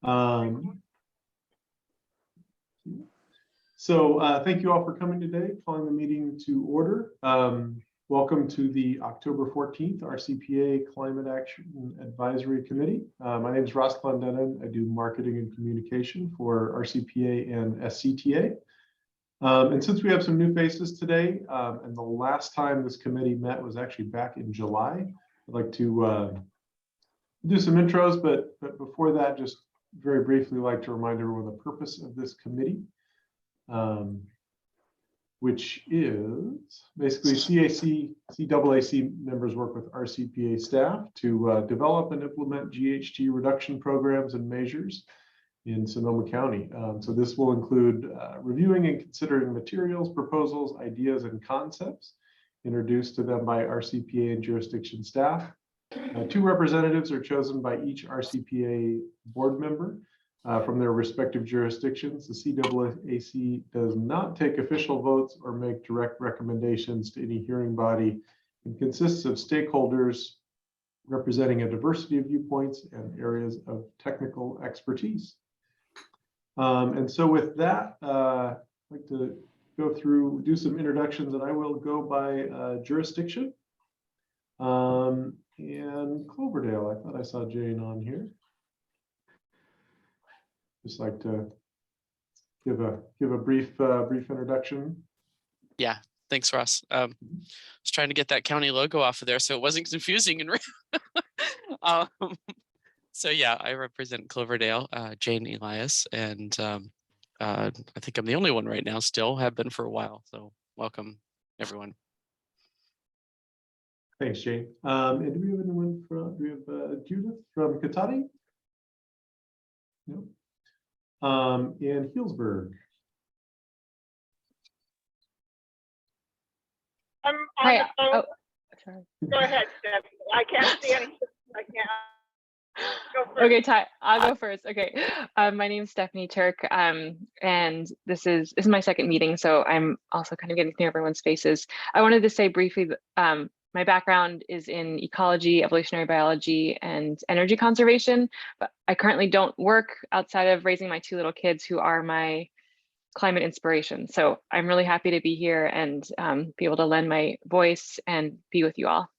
Thank you all for coming today, calling the meeting to order. Welcome to the October 14th RCPA Climate Action Advisory Committee. My name is Ross Clendenin. I do marketing and communication for RCPA and SCTA. And since we have some new faces today, and the last time this committee met was actually back in July, I'd like to do some intros, but before that, just very briefly like to remind everyone the purpose of this committee, which is basically CAAC members work with RCPA staff to develop and implement GHG reduction programs and measures in Sonoma County. So this will include reviewing and considering materials, proposals, ideas, and concepts introduced to them by RCPA and jurisdiction staff. 2 representatives are chosen by each RCPA board member from their respective jurisdictions. The CAAC does not take official votes or make direct recommendations to any hearing body and consists of stakeholders representing a diversity of viewpoints and areas of technical expertise. And so with that, I'd like to do some introductions, and I will go by jurisdiction. And Cloverdale, I thought I saw Jane on here. Just like to give a brief introduction. Yeah, thanks, Ross. I was trying to get that county logo off of there so it wasn't confusing. And so yeah, I represent Cloverdale, Jane Elias, and I think I'm the only one right now. Still have been for a while. So welcome, everyone. Thanks, Jane. And do we have anyone from? Do we have Judith from Katati? No. And Healdsburg. I'm on Hi. the phone. Oh, sorry. Go ahead, Deb. I can't see anything right now. Go first. Okay, Ty, I'll go first. Okay, my name is Stephanie Turk, and this is my second meeting, so I'm also kind of getting to know everyone's faces. I wanted to say briefly that my background is in ecology, evolutionary biology, and energy conservation, but I currently don't work outside of raising my 2 little kids who are my climate inspiration. So I'm really happy to be here and be able to lend my voice and be with you all.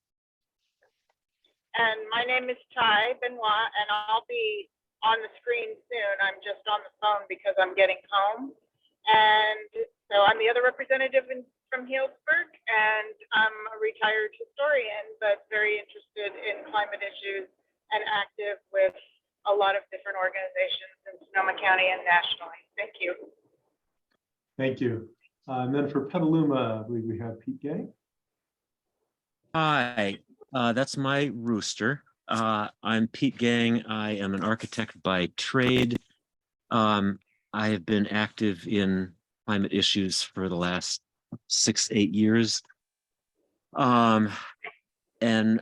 And my name is Ty Benoit, and I'll be on the screen soon. I'm just on the phone because I'm getting home. And so I'm the other representative from Healdsburg, and I'm a retired historian, but very interested in climate issues and active with a lot of different organizations in Sonoma County and nationally. Thank you. Thank you. And then for Petaluma, I believe we have Pete Gay. Hi, that's my rooster. I'm Pete Gang. I am an architect by trade. I have been active in climate issues for the last 6-8 years. And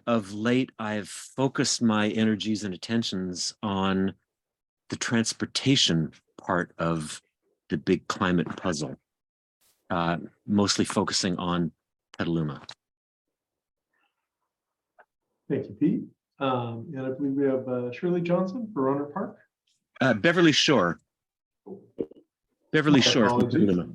of late, I've focused my energies and attentions on the transportation part of the big climate puzzle, mostly focusing on Petaluma. Thank you, Pete. And I believe we have Shirley Johnson for Roner Park. Beverly Shore. Beverly Shore from Petaluma.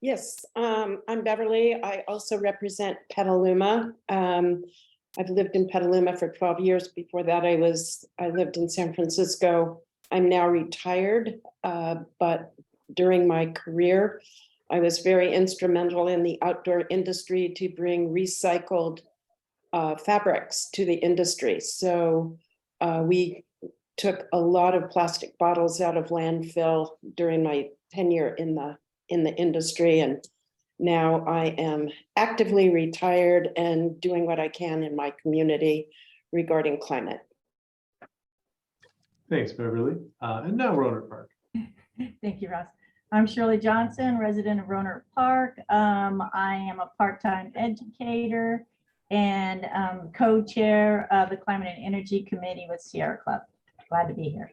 Yes, I'm Beverly. I also represent Petaluma. I've lived in Petaluma for 12 years. Before that, I lived in San Francisco. I'm now retired, but during my career, I was very instrumental in the outdoor industry to bring recycled fabrics to the industry. So we took a lot of plastic bottles out of landfill during my tenure in the industry, and now I am actively retired and doing what I can in my community regarding climate. Thanks, Beverly. And now Roner Park. Thank you, Ross. I'm Shirley Johnson, resident of Roner Park. I am a part-time educator and co-chair of the Climate and Energy Committee with Sierra Club. Glad to be here.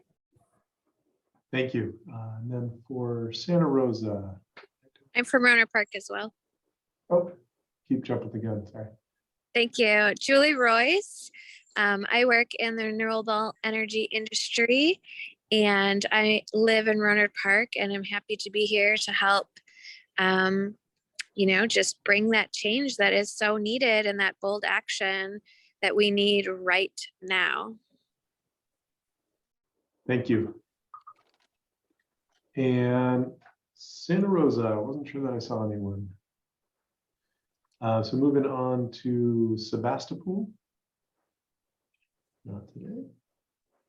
Thank you. And then for Santa Rosa. I'm from Roner Park as well. Oh, keep jumping the gun, sorry. Thank you. Julie Royce. I work in the renewable energy industry and I live in Rohnert Park, and I'm happy to be here to help, just bring that change that is so needed and that bold action that we need right now. Thank you. And Santa Rosa, I wasn't sure that I saw anyone. So moving on to Sebastopol. Not today.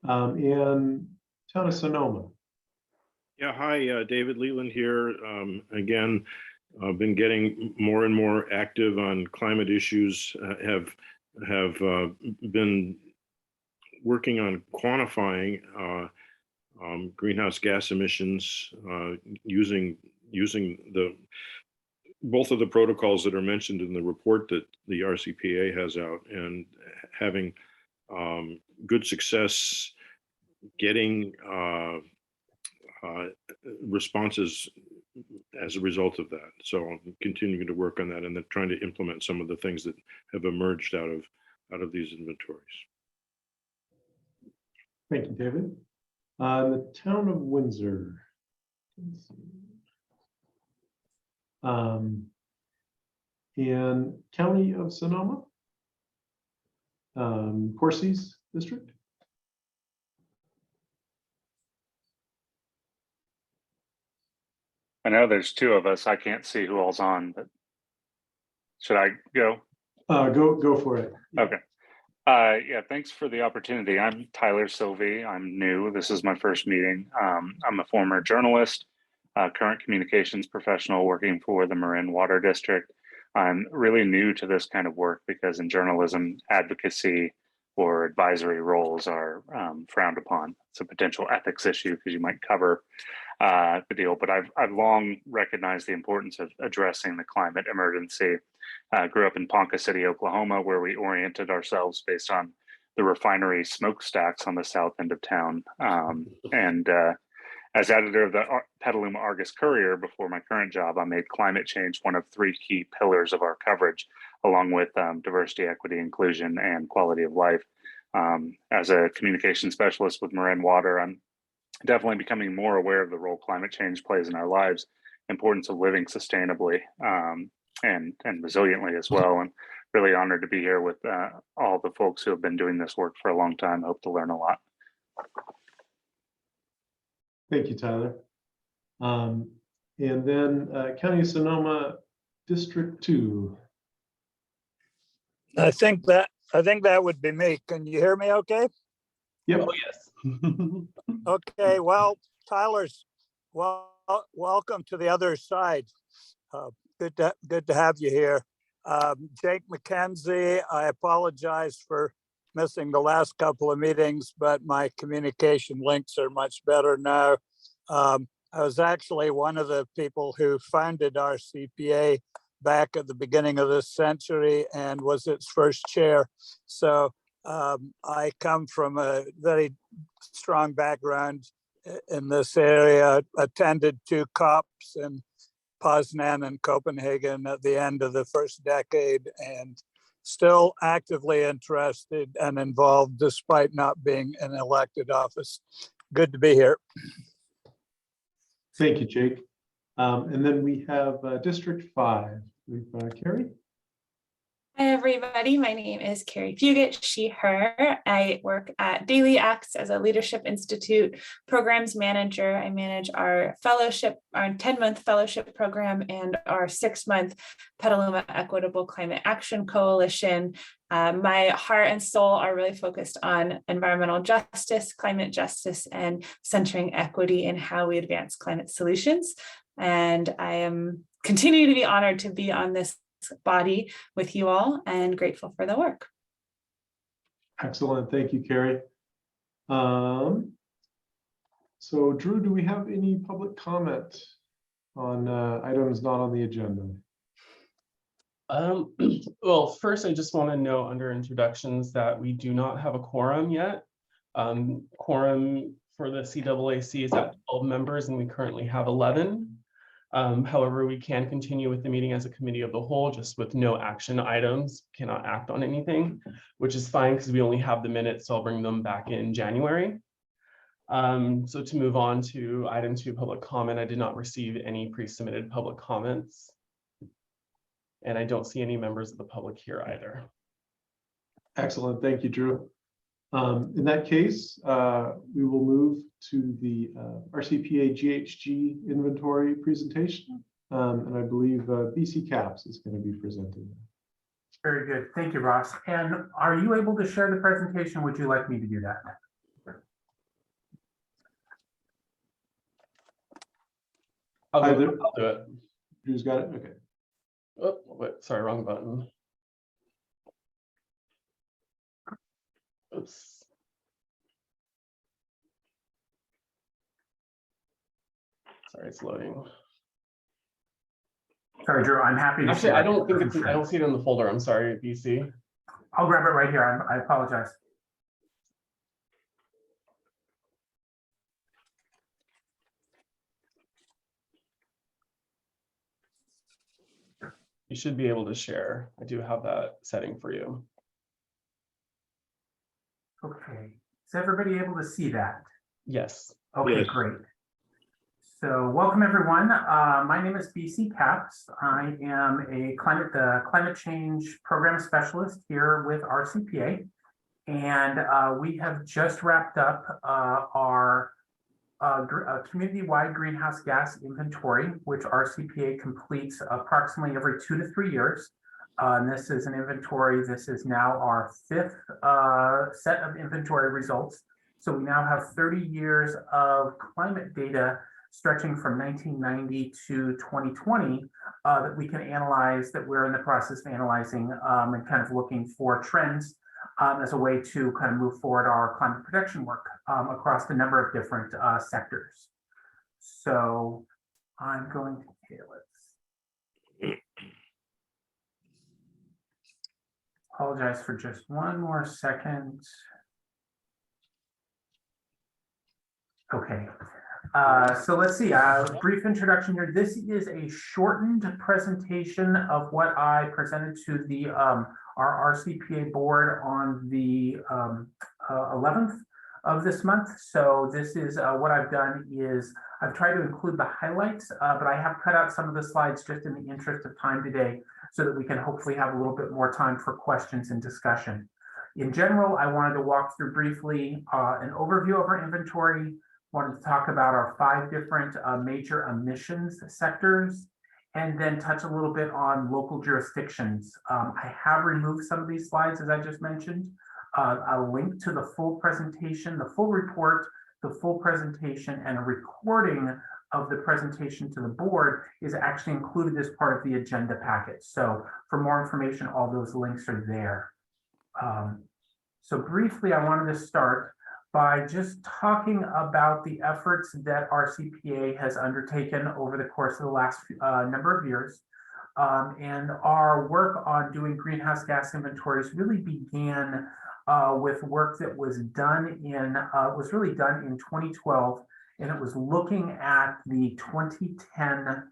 And Town of Sonoma. Yeah, hi, David Leland here. Again, I've been getting more and more active on climate issues. Have been working on quantifying greenhouse gas emissions using both of the protocols that are mentioned in the report that the RCPA has out, and having good success getting responses as a result of that. So I'm continuing to work on that and then trying to implement some of the things that have emerged out of these inventories. Thank you, David. The Town of Windsor. And County of Sonoma. Corsi's district. I know there's two of us. I can't see who all's on, but should I go? Go for it. Okay. Yeah, thanks for the opportunity. I'm Tyler Sylvie. I'm new. This is my first meeting. I'm a former journalist, current communications professional working for the Marin Water District. I'm really new to this kind of work because in journalism, advocacy or advisory roles are frowned upon. It's a potential ethics issue because you might cover the deal, but I've long recognized the importance of addressing the climate emergency. Grew up in Ponca City, Oklahoma, where we oriented ourselves based on the refinery smokestacks on the south end of town. As editor of the Petaluma Argus Courier before my current job, I made climate change one of three key pillars of our coverage, along with diversity, equity, inclusion, and quality of life. As a communication specialist with Marin Water, I'm definitely becoming more aware of the role climate change plays in our lives, importance of living sustainably and resiliently as well. And really honored to be here with all the folks who have been doing this work for a long time. Hope to learn a lot. Thank you, Tyler. And then County of Sonoma, District 2. I think that would be me. Can you hear me okay? Yep. Oh, yes. Okay, well, Tyler's welcome to the other side. Good to have you here. Jake McKenzie, I apologize for missing the last couple of meetings, but my communication links are much better now. I was actually one of the people who founded RCPA back at the beginning of this century and was its first chair. So I come from a very strong background in this area, attended 2 COPs in Poznan and Copenhagen at the end of the first decade, and still actively interested and involved despite not being in elected office. Good to be here. Thank you, Jake. And then we have District 5. We've Carrie. Hi, everybody. My name is Carrie Fugit, she, her. I work at Daily Acts as a Leadership Institute programs manager. I manage our fellowship, our 10-month fellowship program and our 6-month Petaluma Equitable Climate Action Coalition. My heart and soul are really focused on environmental justice, climate justice, and centering equity in how we advance climate solutions. And I am continue to be honored to be on this body with you all and grateful for the work. Excellent. Thank you, Carrie. So Drew, do we have any public comment on items not on the agenda? Well, first, I just want to note under introductions that we do not have a quorum yet. Quorum for the CAAC is at 12 members and we currently have 11. However, we can continue with the meeting as a committee of the whole, just with no action items, cannot act on anything, which is fine because we only have the minutes, so I'll bring them back in January. So to move on to item 2, public comment, I did not receive any pre-submitted public comments. And I don't see any members of the public here either. Excellent. Thank you, Drew. In that case, we will move to the RCPA GHG inventory presentation. And I believe BC CAPS is going to be presenting. Very good. Thank you, Ross. And are you able to share the presentation? Would you like me to do that? I'll do it. Drew's got it? Okay. Oh, wait, sorry, wrong button. Oops. Sorry, it's loading. Sorry, Drew, I'm happy to Actually, I don't think it's, I don't see it in the folder. I'm sorry, BC. I'll grab it right here. I apologize. You should be able to share. I do have that setting for you. Okay. Is everybody able to see that? Yes. Okay, Yes. great. So welcome everyone. My name is BC Caps. I am the climate change program specialist here with RCPA. And we have just wrapped up our community-wide greenhouse gas inventory, which RCPA completes approximately every 2 to 3 years. And this is an inventory. This is now our 5th set of inventory results. So we now have 30 years of climate data stretching from 1990 to 2020 that we can analyze, that we're in the process of analyzing and kind of looking for trends as a way to kind of move forward our climate protection work across a number of different sectors. So I'm going to, okay, let's apologize for just one more second. Okay. So let's see, brief introduction here. This is a shortened presentation of what I presented to the our RCPA board on the 11th of this month. So this is what I've done is I've tried to include the highlights, but I have cut out some of the slides just in the interest of time today so that we can hopefully have a little bit more time for questions and discussion. In general, I wanted to walk through briefly an overview of our inventory. Wanted to talk about our 5 different major emissions sectors, and then touch a little bit on local jurisdictions. I have removed some of these slides, as I just mentioned. A link to the full presentation, the full report, the full presentation, and a recording of the presentation to the board is actually included as part of the agenda packet. So for more information, all those links are there. So briefly, I wanted to start by just talking about the efforts that RCPA has undertaken over the course of the last number of years. And our work on doing greenhouse gas inventories really began with work that was done in, really done in 2012, and it was looking at the 2010,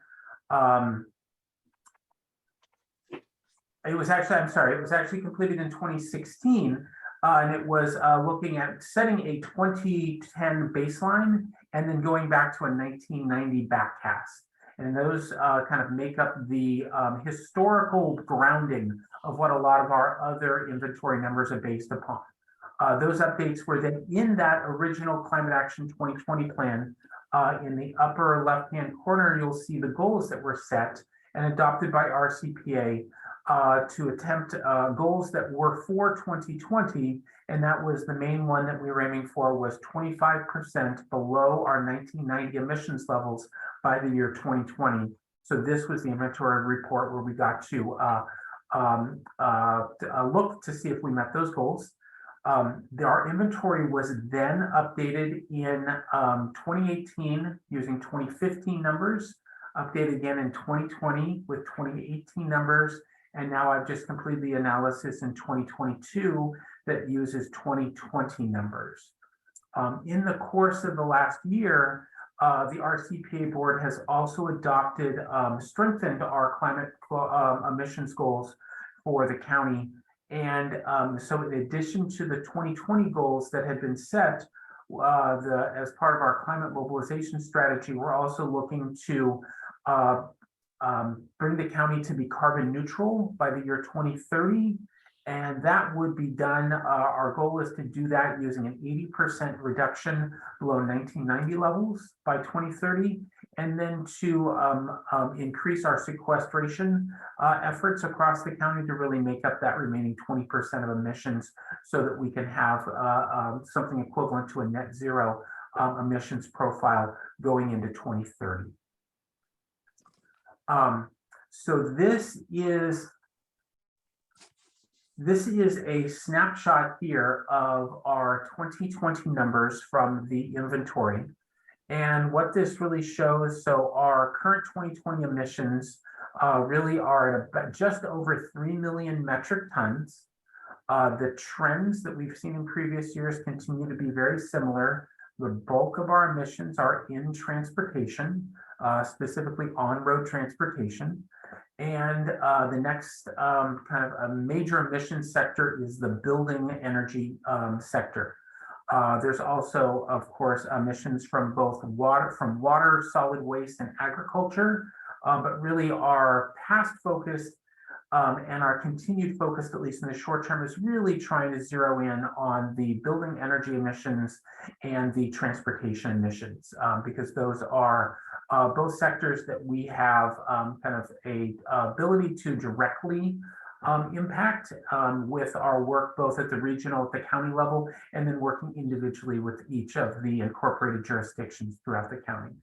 it was actually completed in 2016. And it was looking at setting a 2010 baseline and then going back to a 1990 backcast. And those kind of make up the historical grounding of what a lot of our other inventory numbers are based upon. Those updates were then in that original Climate Action 2020 plan. In the upper left-hand corner, you'll see the goals that were set and adopted by RCPA to attempt goals that were for 2020, and that was the main one that we were aiming for was 25% below our 1990 emissions levels by the year 2020. So this was the inventory report where we got to look to see if we met those goals. Our inventory was then updated in 2018 using 2015 numbers, updated again in 2020 with 2018 numbers, and now I've just completed the analysis in 2022 that uses 2020 numbers. In the course of the last year, The RCPA board has also adopted, strengthened our climate emissions goals for the county. And so in addition to the 2020 goals that had been set, as part of our climate mobilization strategy, we're also looking to bring the county to be carbon neutral by the year 2030. And that would be done, our goal is to do that using an 80% reduction below 1990 levels by 2030, and then to increase our sequestration efforts across the county to really make up that remaining 20% of emissions so that we can have something equivalent to a net zero emissions profile going into 2030. So this is a snapshot here of our 2020 numbers from the inventory. And what this really shows, so our current 2020 emissions really are at about just over 3 million metric tons. The trends that we've seen in previous years continue to be very similar. The bulk of our emissions are in transportation, specifically on-road transportation. And the next kind of a major emission sector is the building energy sector. There's also, of course, emissions from both water, solid waste, and agriculture, but really our past focus and our continued focus, at least in the short term, is really trying to zero in on the building energy emissions and the transportation emissions, because those are both sectors that we have kind of a ability to directly impact with our work both at the regional, at the county level, and then working individually with each of the incorporated jurisdictions throughout the county.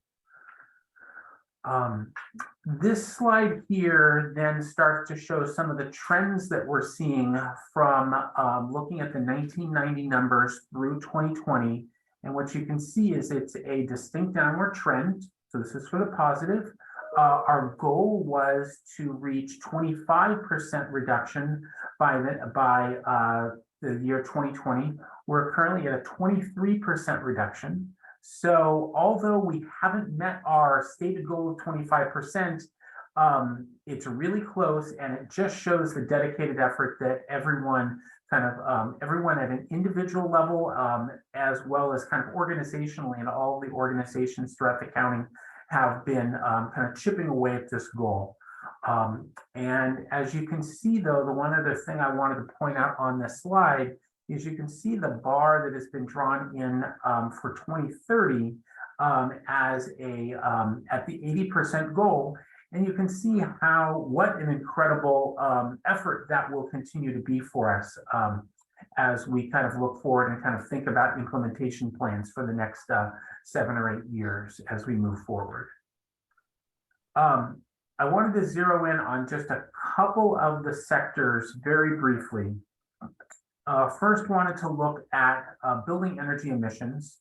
This slide here then starts to show some of the trends that we're seeing from looking at the 1990 numbers through 2020. And what you can see is it's a distinct downward trend. So this is for the positive. Our goal was to reach 25% reduction by the year 2020. We're currently at a 23% reduction. So although we haven't met our stated goal of 25%, it's really close, and it just shows the dedicated effort that everyone everyone at an individual level, as well as kind of organizationally, and all the organizations throughout the county have been kind of chipping away at this goal. And as you can see, though, the one other thing I wanted to point out on this slide is you can see the bar that has been drawn in for 2030 as at the 80% goal. And you can see what an incredible effort that will continue to be for us as we kind of look forward and kind of think about implementation plans for the next 7 or 8 years as we move forward. I wanted to zero in on just a couple of the sectors very briefly. First, wanted to look at building energy emissions,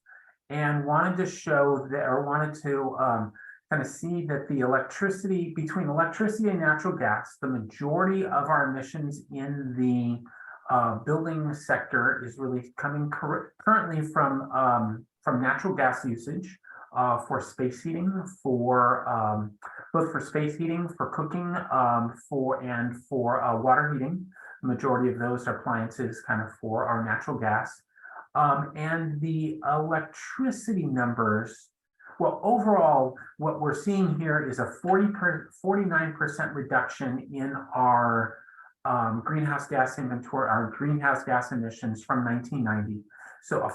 and wanted to show that, or wanted to kind of see that the between electricity and natural gas, the majority of our emissions in the building sector is really coming currently from natural gas usage for space heating, both for space heating, for cooking, for water heating. The majority of those appliances kind of for our natural gas. And the electricity numbers, well, overall, what we're seeing here is a 49% reduction in our greenhouse gas inventory, our greenhouse gas emissions from 1990. So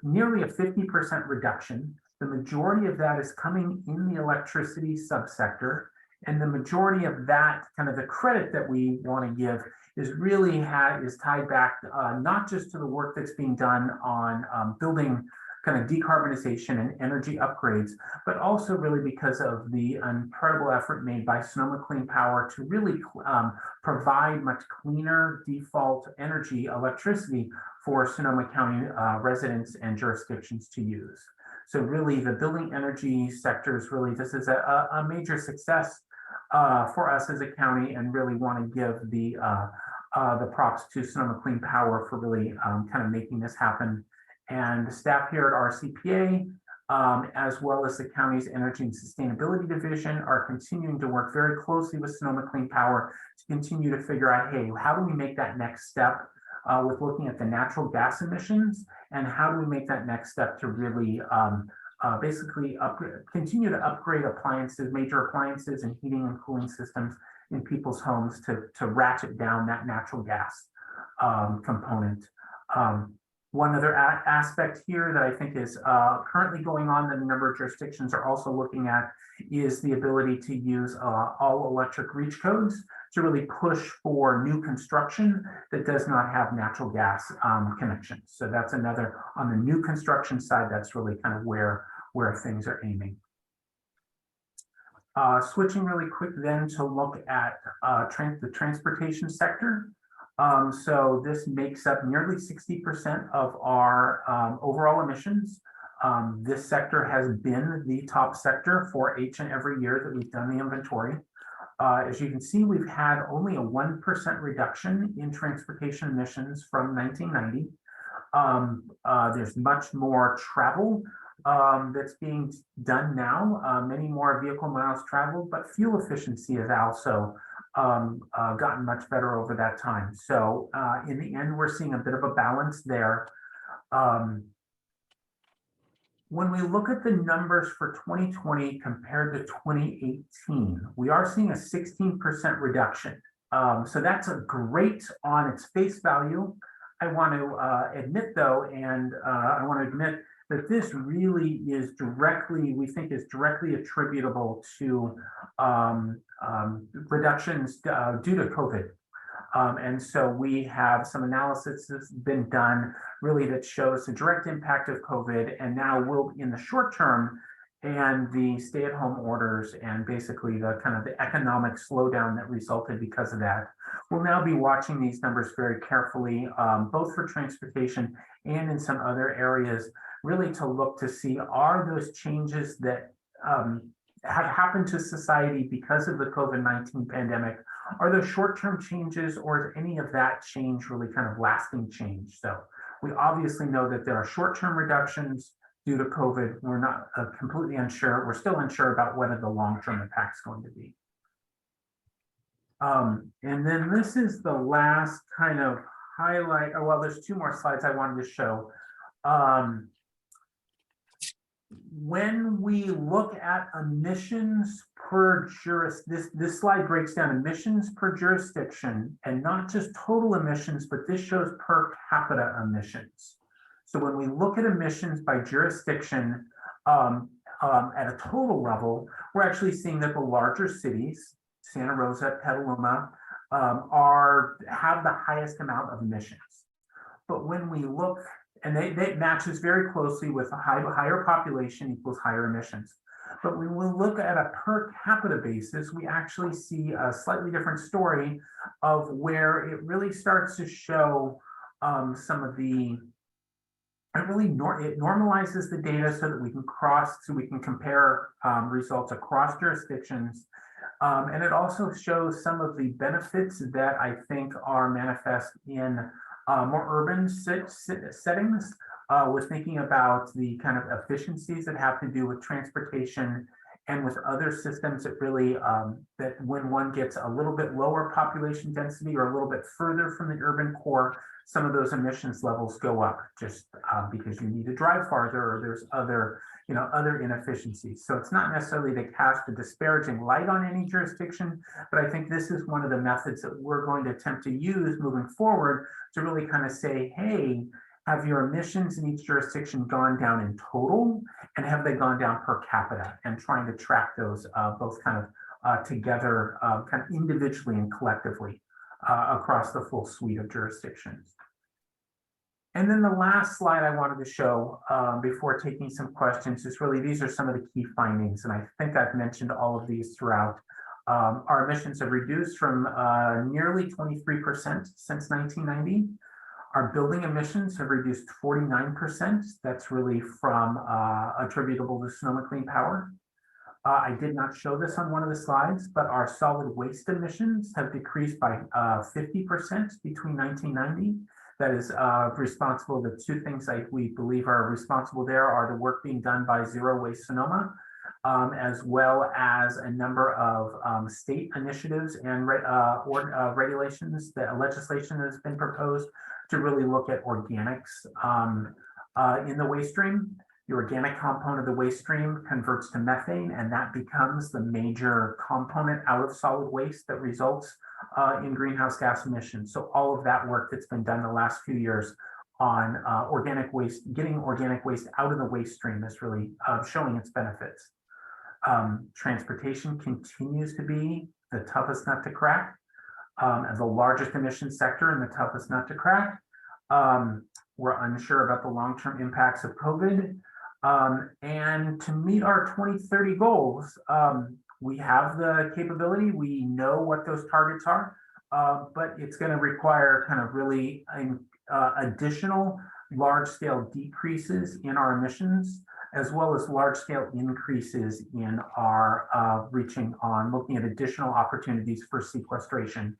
nearly a 50% reduction. The majority of that is coming in the electricity subsector. And the majority of that, kind of the credit that we want to give, is really is tied back not just to the work that's being done on building kind of decarbonization and energy upgrades, but also really because of the incredible effort made by Sonoma Clean Power to really provide much cleaner default energy, electricity for Sonoma County residents and jurisdictions to use. So really the building energy sector is really, this is a major success for us as a county, and really want to give the props to Sonoma Clean Power for really kind of making this happen. And the staff here at RCPA as well as the county's Energy and Sustainability Division are continuing to work very closely with Sonoma Clean Power to continue to figure out, hey, how do we make that next step with looking at the natural gas emissions, and how do we make that next step to really basically continue to upgrade appliances, major appliances and heating and cooling systems in people's homes to ratchet down that natural gas component. One other aspect here that I think is currently going on that a number of jurisdictions are also looking at is the ability to use all electric reach codes to really push for new construction that does not have natural gas connections. So that's another, on the new construction side, that's really kind of where things are aiming. Switching really quick then to look at the transportation sector. So this makes up nearly 60% of our overall emissions. This sector has been the top sector for each and every year that we've done the inventory. As you can see, we've had only a 1% reduction in transportation emissions from 1990. There's much more travel that's being done now, many more vehicle miles traveled, but fuel efficiency has also gotten much better over that time. So in the end, we're seeing a bit of a balance there. When we look at the numbers for 2020 compared to 2018, we are seeing a 16% reduction. So that's a great on its face value. I want to admit though, and I want to admit that this really is directly, we think is directly attributable to reductions due to COVID. And so we have some analysis that's been done really that shows the direct impact of COVID, and now will in the short term and the stay-at-home orders and basically the kind of the economic slowdown that resulted because of that. We'll now be watching these numbers very carefully, both for transportation and in some other areas, really to look to see, are those changes that have happened to society because of the COVID-19 pandemic, are those short-term changes, or is any of that change really kind of lasting change? So we obviously know that there are short-term reductions due to COVID. We're not completely unsure. We're still unsure about whether the long-term impact is going to be. And then this is the last kind of highlight. Oh, well, there's two more slides I wanted to show. When we look at emissions per this slide breaks down emissions per jurisdiction, and not just total emissions, but this shows per capita emissions. So when we look at emissions by jurisdiction at a total level, we're actually seeing that the larger cities, Santa Rosa, Petaluma, have the highest amount of emissions. But when we look, and that matches very closely with a higher population equals higher emissions. But when we look at a per capita basis, we actually see a slightly different story of where it really starts to show some of the, it normalizes the data so that we can compare results across jurisdictions. And it also shows some of the benefits that I think are manifest in more urban settings. We're thinking about the kind of efficiencies that have to do with transportation and with other systems that really, that when one gets a little bit lower population density or a little bit further from the urban core, some of those emissions levels go up just because you need to drive farther, or there's other, other inefficiencies. So it's not necessarily to cast a disparaging light on any jurisdiction, but I think this is one of the methods that we're going to attempt to use moving forward to really kind of say, hey, have your emissions in each jurisdiction gone down in total, and have they gone down per capita, and trying to track those both kind of together, kind of individually and collectively across the full suite of jurisdictions. And then the last slide I wanted to show before taking some questions is really, these are some of the key findings, and I think I've mentioned all of these throughout. Our emissions have reduced from nearly 23% since 1990. Our building emissions have reduced 49%. That's really from attributable to Sonoma Clean Power. I did not show this on one of the slides, but our solid waste emissions have decreased by 50% between 1990. that is responsible. The two things we believe are responsible there are the work being done by Zero Waste Sonoma, as well as a number of state initiatives and regulations, that legislation that has been proposed to really look at organics in the waste stream. The organic component of the waste stream converts to methane, and that becomes the major component out of solid waste that results in greenhouse gas emissions. So all of that work that's been done the last few years on organic waste, getting organic waste out of the waste stream is really showing its benefits. Transportation continues to be the toughest nut to crack, as the largest emission sector and the toughest nut to crack. We're unsure about the long-term impacts of COVID. And to meet our 2030 goals, we have the capability, we know what those targets are, but it's going to require kind of really additional large-scale decreases in our emissions, as well as large-scale increases in our looking at additional opportunities for sequestration,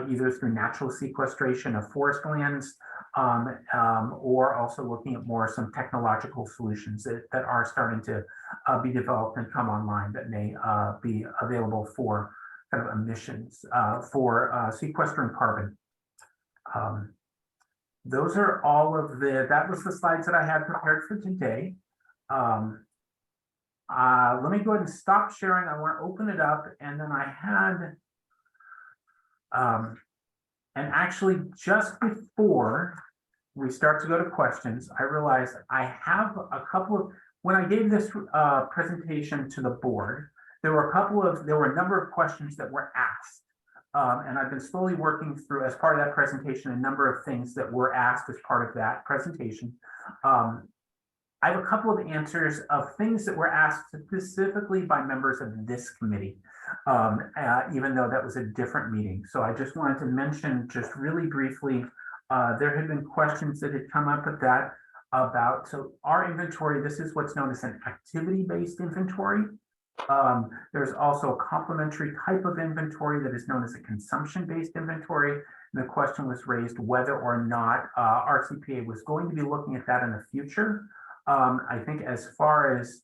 either through natural sequestration of forest lands, or also looking at some technological solutions that are starting to be developed and come online that may be available for kind of emissions, for sequestering carbon. Those are all of that was the slides that I had prepared for today. Let me go ahead and stop sharing. I want to open it up, and then I had, and actually just before we start to go to questions, I realized I have a couple of, when I gave this presentation to the board, there were a number of questions that were asked. And I've been slowly working through, as part of that presentation, a number of things that were asked as part of that presentation. I have a couple of answers of things that were asked specifically by members of this committee, even though that was a different meeting. So I just wanted to mention just really briefly, there had been questions that had come up at that about, so our inventory, this is what's known as an activity-based inventory. There's also a complementary type of inventory that is known as a consumption-based inventory. And the question was raised whether or not RCPA was going to be looking at that in the future. I think as far as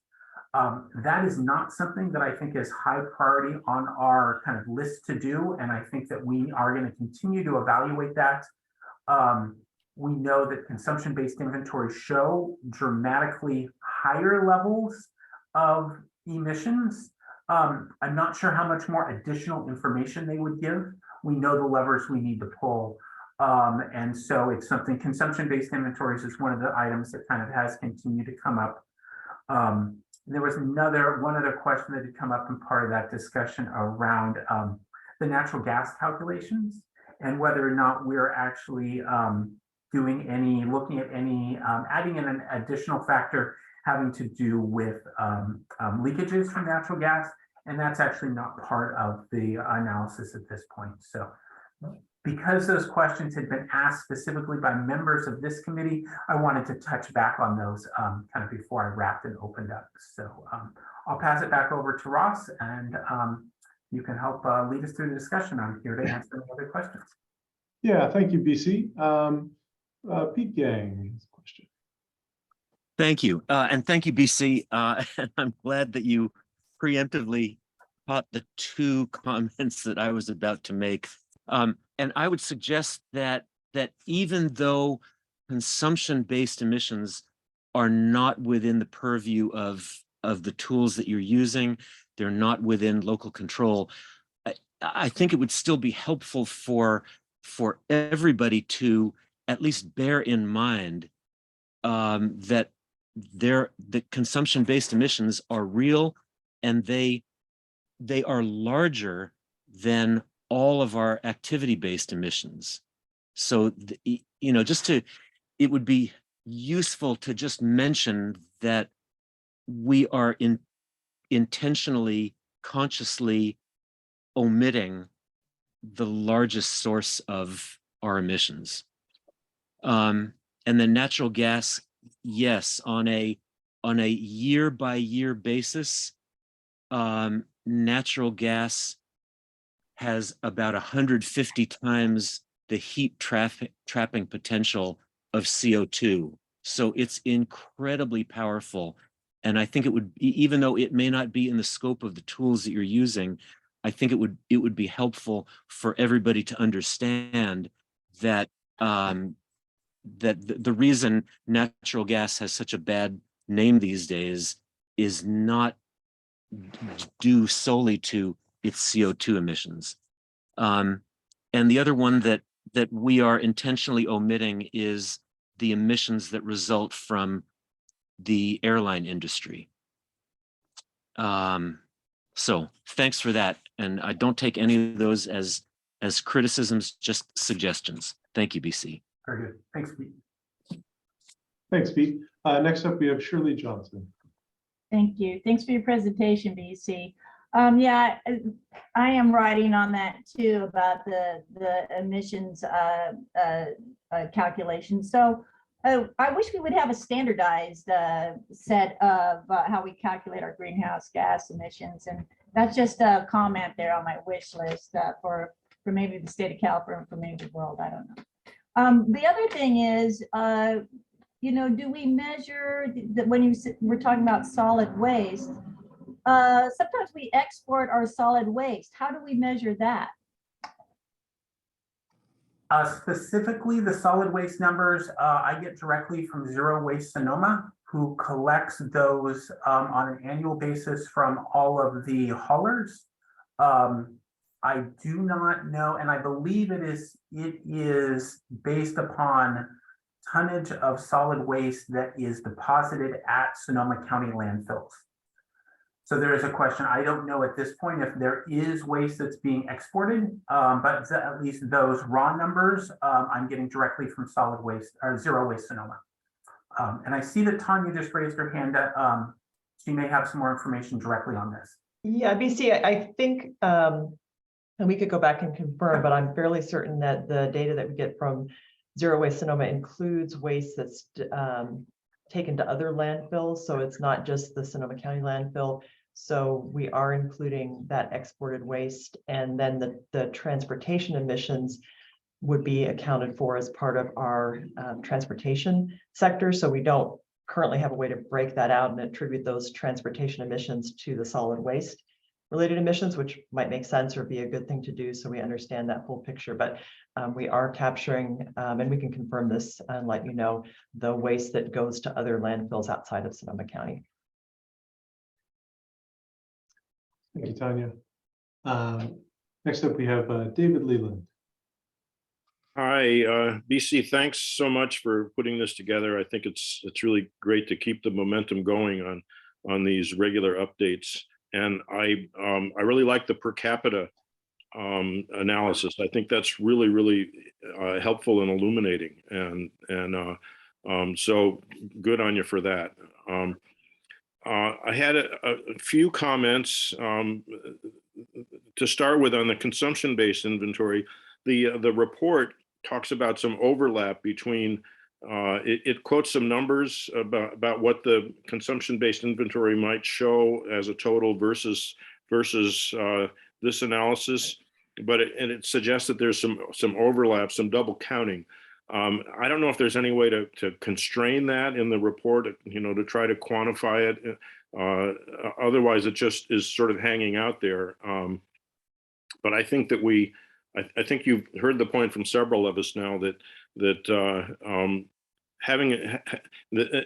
that is not something that I think is high priority on our kind of list to do. And I think that we are going to continue to evaluate that. We know that consumption-based inventories show dramatically higher levels of emissions. I'm not sure how much more additional information they would give. We know the levers we need to pull. And so it's something, consumption-based inventories is one of the items that kind of has continued to come up. There was one other question that had come up in part of that discussion around the natural gas calculations and whether or not we're actually looking at any, adding in an additional factor having to do with leakages from natural gas. And that's actually not part of the analysis at this point. So because those questions had been asked specifically by members of this committee, I wanted to touch back on those kind of before I wrapped and opened up. So I'll pass it back over to Ross, and you can help lead us through the discussion. I'm here to answer any other questions. Yeah, thank you, BC. Pete Gang has a question. Thank you. And thank you, BC. And I'm glad that you preemptively caught the two comments that I was about to make. And I would suggest that even though consumption-based emissions are not within the purview of the tools that you're using, they're not within local control, I think it would still be helpful for everybody to at least bear in mind that the consumption-based emissions are real, and they are larger than all of our activity-based emissions. So, it would be useful to just mention that we are intentionally, consciously omitting the largest source of our emissions. And then natural gas, yes, on a year-by-year basis, natural gas has about 150 times the heat trapping potential of CO2. So it's incredibly powerful. And I think it would, even though it may not be in the scope of the tools that you're using, I think it would be helpful for everybody to understand that the reason natural gas has such a bad name these days is not due solely to its CO2 emissions. And the other one that we are intentionally omitting is the emissions that result from the airline industry. So thanks for that. And I don't take any of those as criticisms, just suggestions. Thank you, BC. Very good. Thanks, Pete. Thanks, Pete. Next up, we have Shirley Johnson. Thank you. Thanks for your presentation, BC. Yeah, I am writing on that too about the emissions calculation. So I wish we would have a standardized set of how we calculate our greenhouse gas emissions. And that's just a comment there on my wish list for maybe the state of California, for maybe the world, I don't know. The other thing is, you know, do we measure that when we're talking about solid waste? Sometimes we export our solid waste. How do we measure that? Specifically, the solid waste numbers I get directly from Zero Waste Sonoma, who collects those on an annual basis from all of the haulers. I do not know, and I believe it is based upon tonnage of solid waste that is deposited at Sonoma County landfills. So there is a question. I don't know at this point if there is waste that's being exported, but at least those raw numbers I'm getting directly from solid waste or Zero Waste Sonoma. And I see that Tanya just raised her hand. She may have some more information directly on this. Yeah, BC, I think, and we could go back and confirm, but I'm fairly certain that the data that we get from Zero Waste Sonoma includes waste that's taken to other landfills. So it's not just the Sonoma County landfill. So we are including that exported waste, and then the transportation emissions would be accounted for as part of our transportation sector. So we don't currently have a way to break that out and attribute those transportation emissions to the solid waste related emissions, which might make sense or be a good thing to do so we understand that full picture. But we are capturing, and we can confirm this and let you know, the waste that goes to other landfills outside of Sonoma County. Thank you, Tanya. Next up, we have David Leland. Hi, BC, thanks so much for putting this together. I think it's really great to keep the momentum going on these regular updates. And I really like the per capita analysis. I think that's really helpful and illuminating. And so good on you for that. I had a few comments to start with on the consumption-based inventory. The report talks about some overlap between, it quotes some numbers about what the consumption-based inventory might show as a total versus this analysis, but it suggests that there's some overlap, some double counting. I don't know if there's any way to constrain that in the report, you know, to try to quantify it. Otherwise, it just is sort of hanging out there. But I think that I think you've heard the point from several of us now that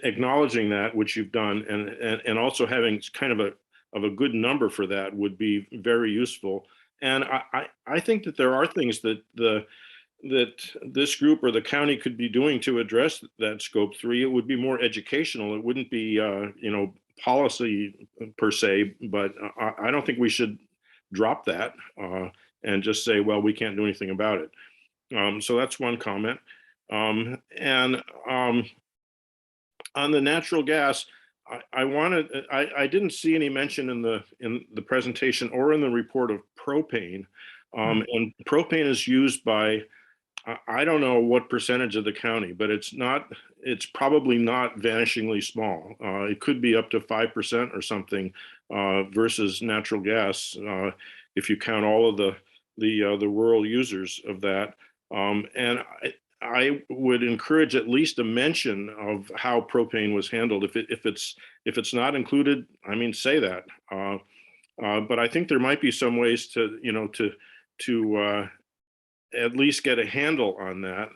acknowledging that, which you've done, and also having kind of a good number for that would be very useful. And I think that there are things that this group or the county could be doing to address that scope 3. It would be more educational. It wouldn't be, you know, policy per se, but I don't think we should drop that and just say, well, we can't do anything about it. So that's one comment. And on the natural gas, I didn't see any mention in the presentation or in the report of propane. And propane is used by, I don't know what percentage of the county, but it's probably not vanishingly small. It could be up to 5% or something versus natural gas if you count all of the rural users of that. And I would encourage at least a mention of how propane was handled. If it's not included, I mean, say that. But I think there might be some ways to, you know, to at least get a handle on that.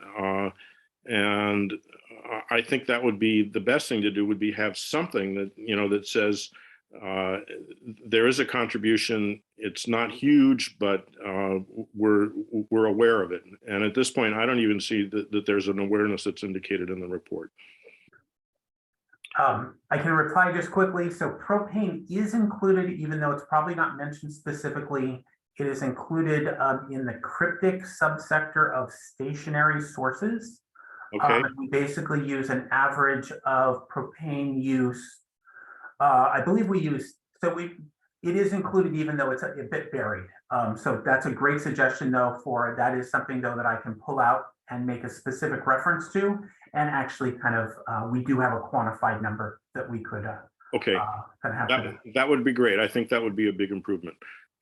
And I think that would be the best thing to do, would be have something that, you know, that says there is a contribution. It's not huge, but we're aware of it. And at this point, I don't even see that there's an awareness that's indicated in the report. I can reply just quickly. So propane is included, even though it's probably not mentioned specifically. It is included in the cryptic subsector of stationary sources. Okay. We basically use an average of propane use. I believe we use, it is included even though it's a bit buried. So that's a great suggestion though, that is something though that I can pull out and make a specific reference to, and actually kind of, we do have a quantified number that we could Okay, kind of have. that would be great. I think that would be a big improvement.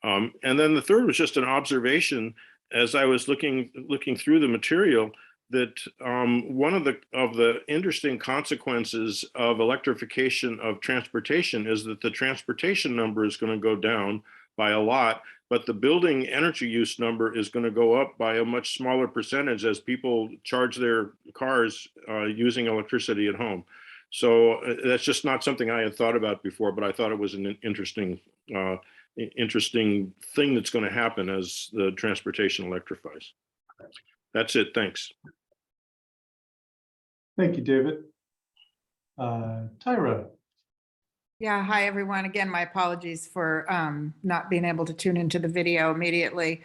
And then the third was just an observation as I was looking through the material, that one of the interesting consequences of electrification of transportation is that the transportation number is going to go down by a lot, but the building energy use number is going to go up by a much smaller percentage as people charge their cars using electricity at home. So that's just not something I had thought about before, but I thought it was an interesting thing that's going to happen as the transportation electrifies. That's it. Thanks. Thank you, David. Tyra. Yeah, hi, everyone. Again, my apologies for not being able to tune into the video immediately.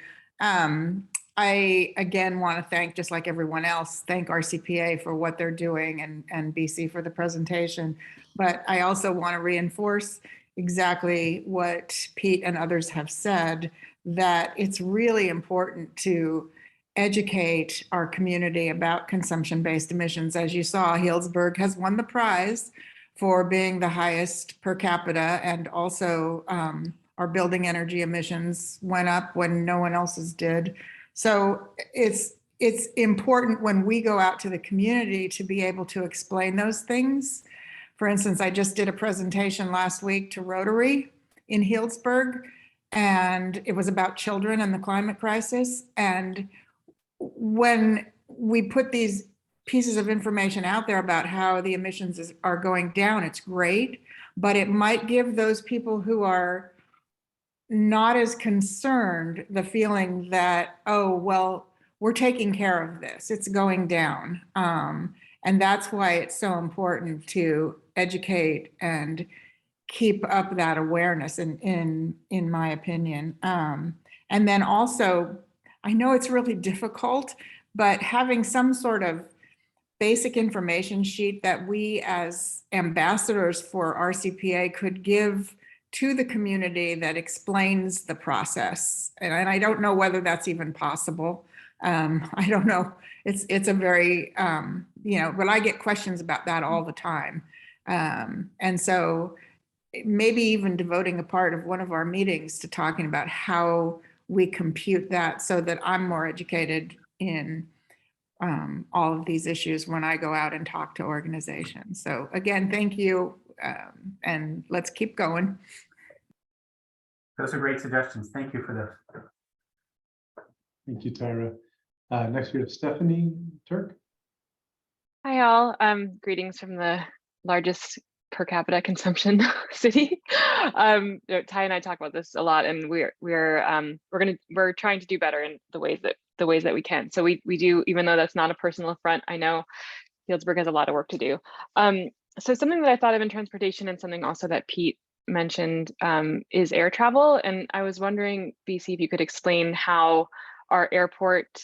I, again, want to thank, just like everyone else, thank RCPA for what they're doing and BC for the presentation. But I also want to reinforce exactly what Pete and others have said, that it's really important to educate our community about consumption-based emissions. As you saw, Healdsburg has won the prize for being the highest per capita, and also our building energy emissions went up when no one else's did. So it's important when we go out to the community to be able to explain those things. For instance, I just did a presentation last week to Rotary in Healdsburg, and it was about children and the climate crisis. And when we put these pieces of information out there about how the emissions are going down, it's great, but it might give those people who are not as concerned the feeling that, oh, well, we're taking care of this, it's going down. And that's why it's so important to educate and keep up that awareness, in my opinion. And then also, I know it's really difficult, but having some sort of basic information sheet that we as ambassadors for RCPA could give to the community that explains the process. And I don't know whether that's even possible. I don't know. It's a very, but I get questions about that all the time. And so maybe even devoting a part of one of our meetings to talking about how we compute that, so that I'm more educated in all of these issues when I go out and talk to organizations. So again, thank you, and let's keep going. Those are great suggestions. Thank you for those. Thank you, Tyra. Next we have Stephanie Turk. Hi all, greetings from the largest per capita consumption city. Ty and I talk about this a lot, and we're trying to do better in the ways that we can. So we do, even though that's not a personal affront, I know Healdsburg has a lot of work to do. So something that I thought of in transportation, and something also that Pete mentioned, is air travel. And I was wondering, BC, if you could explain how our airport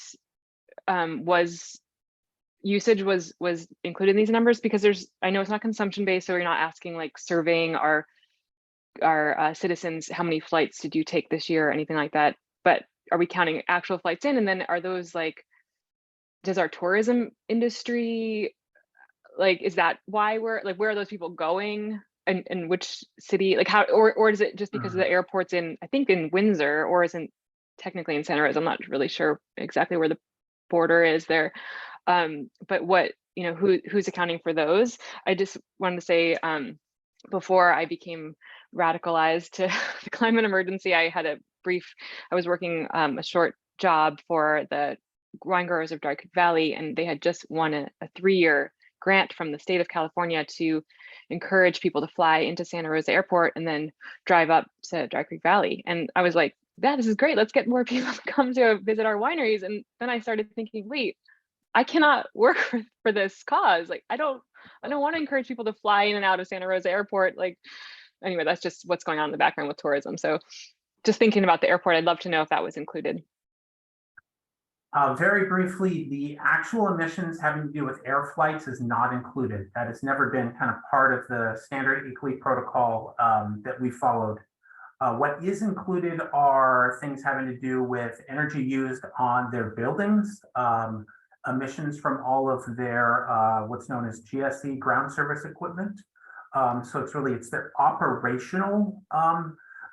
usage was included in these numbers, because I know it's not consumption based, so we're not asking, like, surveying our citizens, how many flights did you take this year or anything like that, but are we counting actual flights in? And then are those, like, does our tourism industry, like, is that why we're like, where are those people going, and which city, like, how, or is it just because of the airport's in, I think, in Windsor, or isn't technically in Santa Rosa? I'm not really sure exactly where the border is there. But what, who's accounting for those? I just wanted to say, before I became radicalized to the climate emergency, I was working a short job for the wine growers of Dry Creek Valley, and they had just won a 3-year grant from the state of California to encourage people to fly into Santa Rosa Airport and then drive up to Dry Creek Valley. And I was like, this is great. Let's get more people to come to visit our wineries. And then I started thinking, wait, I cannot work for this cause. Like, I don't want to encourage people to fly in and out of Santa Rosa Airport. Like, anyway, that's just what's going on in the background with tourism. So just thinking about the airport, I'd love to know if that was included. Very briefly, the actual emissions having to do with air flights is not included. That has never been kind of part of the standard ECLI protocol that we followed. What is included are things having to do with energy used on their buildings, emissions from all of their what's known as GSE ground service equipment. So it's their operational,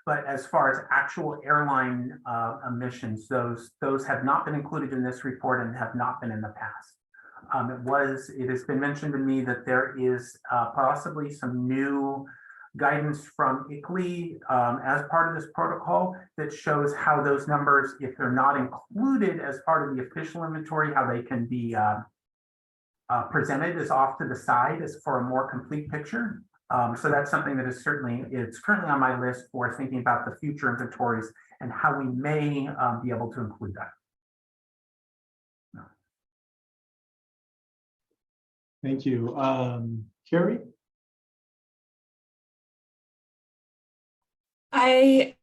but as far as actual airline emissions, those have not been included in this report and have not been in the past. It has been mentioned to me that there is possibly some new guidance from ICLEI as part of this protocol that shows how those numbers, if they're not included as part of the official inventory, how they can be presented as off to the side as for a more complete picture. So that's something that is it's currently on my list for thinking about the future inventories and how we may be able to include that. Thank you. Carrie? I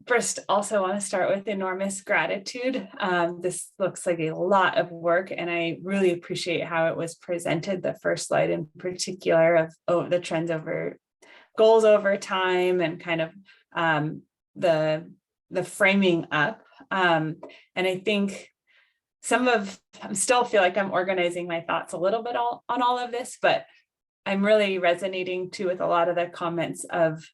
first also want to start with enormous gratitude. This looks like a lot of work, and I really appreciate how it was presented. The first slide in particular of the trends over goals over time and kind of the framing up. And I think I still feel like I'm organizing my thoughts a little bit on all of this, but I'm really resonating too with a lot of the comments of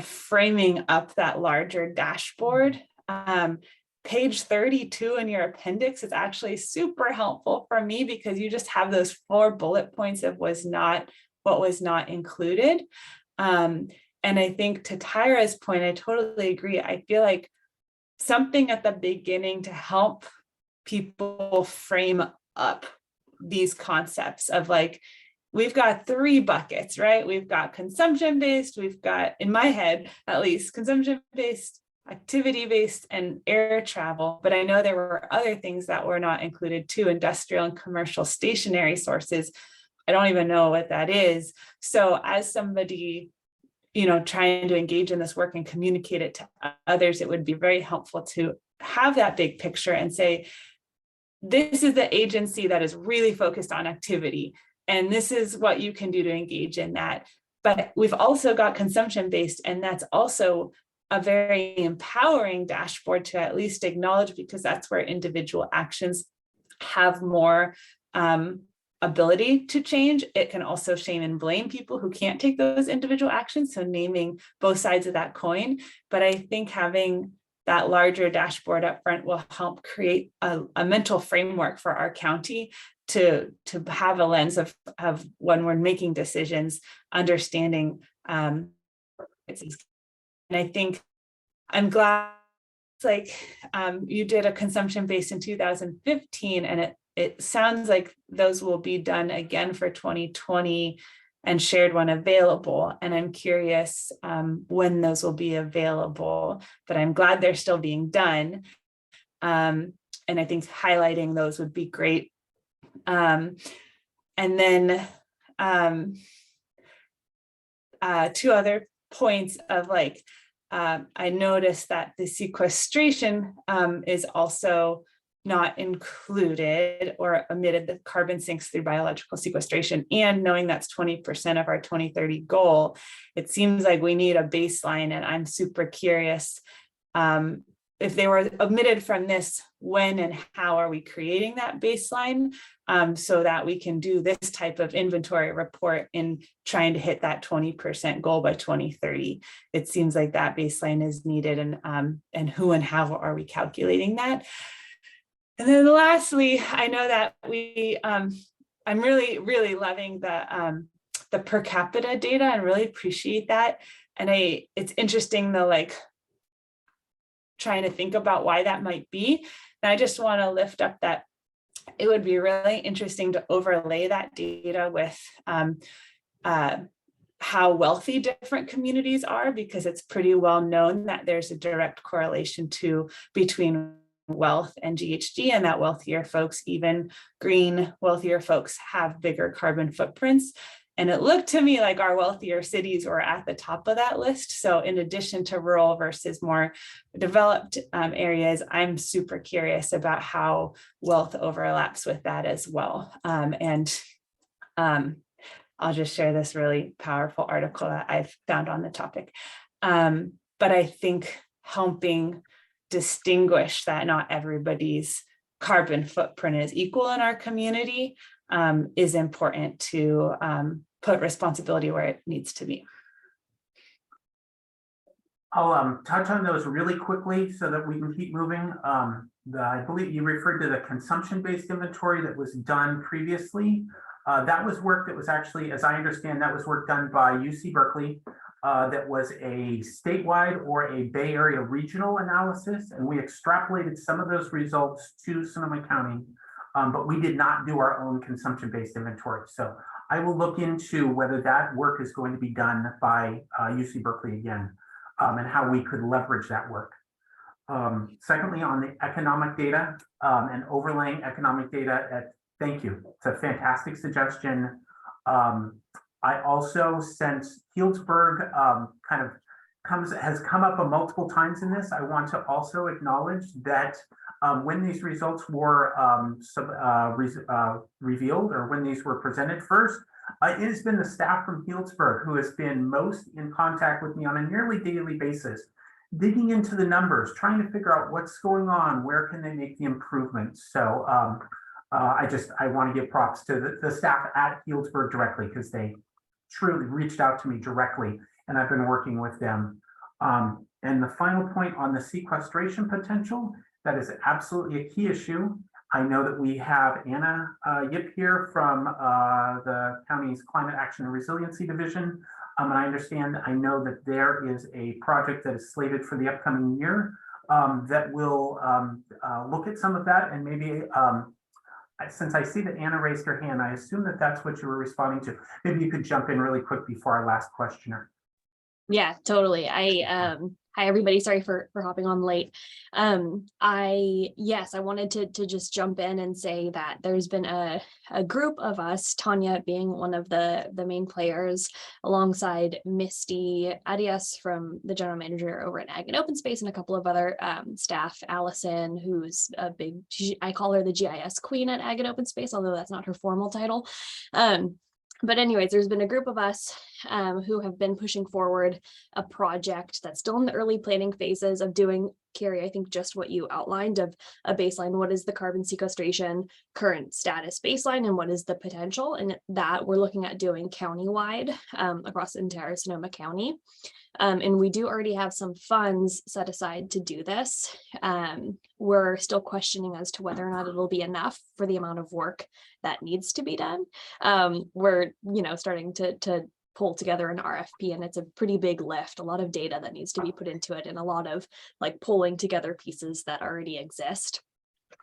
framing up that larger dashboard. Page 32 in your appendix is actually super helpful for me because you just have those 4 bullet points of what was not included. And I think to Tyra's point, I totally agree. I feel like something at the beginning to help people frame up these concepts of like, we've got 3 buckets, right? We've got consumption-based, we've got, in my head, at least, consumption-based, activity-based, and air travel. But I know there were other things that were not included too, industrial and commercial stationary sources. I don't even know what that is. So as somebody, trying to engage in this work and communicate it to others, it would be very helpful to have that big picture and say, this is the agency that is really focused on activity. And this is what you can do to engage in that. But we've also got consumption-based, and that's also a very empowering dashboard to at least acknowledge, because that's where individual actions have more ability to change. It can also shame and blame people who can't take those individual actions. So naming both sides of that coin. But I think having that larger dashboard up front will help create a mental framework for our county to have a lens of when we're making decisions, understanding. And I think I'm glad you did a consumption based in 2015, and it sounds like those will be done again for 2020 and shared when available. And I'm curious when those will be available, but I'm glad they're still being done. And I think highlighting those would be great. And then 2 other points of I noticed that the sequestration is also not included or omitted, the carbon sinks through biological sequestration, and knowing that's 20% of our 2030 goal, it seems like we need a baseline. And I'm super curious if they were omitted from this, when and how are we creating that baseline so that we can do this type of inventory report in trying to hit that 20% goal by 2030. It seems like that baseline is needed, and who and how are we calculating that? And then lastly, I know that I'm really loving the per capita data and really appreciate that. And it's interesting though, like trying to think about why that might be. And I just want to lift up that it would be really interesting to overlay that data with how wealthy different communities are, because it's pretty well known that there's a direct correlation between wealth and GHG, and that wealthier folks, even green wealthier folks, have bigger carbon footprints. And it looked to me like our wealthier cities were at the top of that list. So in addition to rural versus more developed areas, I'm super curious about how wealth overlaps with that as well. I'll just share this really powerful article that I've found on the topic. But I think helping distinguish that not everybody's carbon footprint is equal in our community is important to put responsibility where it needs to be. I'll touch on those really quickly so that we can keep moving. I believe you referred to the consumption-based inventory that was done previously. That was work that was actually, as I understand, that was work done by UC Berkeley. That was a statewide or a Bay Area regional analysis, and we extrapolated some of those results to Sonoma County, but we did not do our own consumption-based inventory. So I will look into whether that work is going to be done by UC Berkeley again, and how we could leverage that work. Secondly, on the economic data and overlaying economic data, thank you. It's a fantastic suggestion. I also, since Healdsburg has come up multiple times in this, I want to also acknowledge that when these results were revealed, or when these were presented first, it has been the staff from Healdsburg who has been most in contact with me on a nearly daily basis, digging into the numbers, trying to figure out what's going on, where can they make the improvements. So I want to give props to the staff at Healdsburg directly, because they truly reached out to me directly, and I've been working with them. And the final point on the sequestration potential, that is absolutely a key issue. I know that we have Anna Yip here from the county's Climate Action and Resiliency Division. And I know that there is a project that is slated for the upcoming year that will look at some of that, and maybe since I see that Anna raised her hand, I assume that that's what you were responding to. Maybe you could jump in really quick before our last questioner. Yeah, totally. Hi everybody, sorry for hopping on late. I wanted to just jump in and say that there's been a group of us, Tanya being one of the main players, alongside Misty Arias from the general manager over at Ag and Open Space, and a couple of other staff, Allison, who's a big, I call her the GIS queen at Ag and Open Space, although that's not her formal title. But anyways, there's been a group of us who have been pushing forward a project that's still in the early planning phases of doing, Carrie, I think just what you outlined, of a baseline. What is the carbon sequestration current status baseline, and what is the potential? And that we're looking at doing countywide across the entire Sonoma County. And we do already have some funds set aside to do this. We're still questioning as to whether or not it'll be enough for the amount of work that needs to be done. We're, starting to pull together an RFP, and it's a pretty big lift, a lot of data that needs to be put into it, and a lot of pulling together pieces that already exist.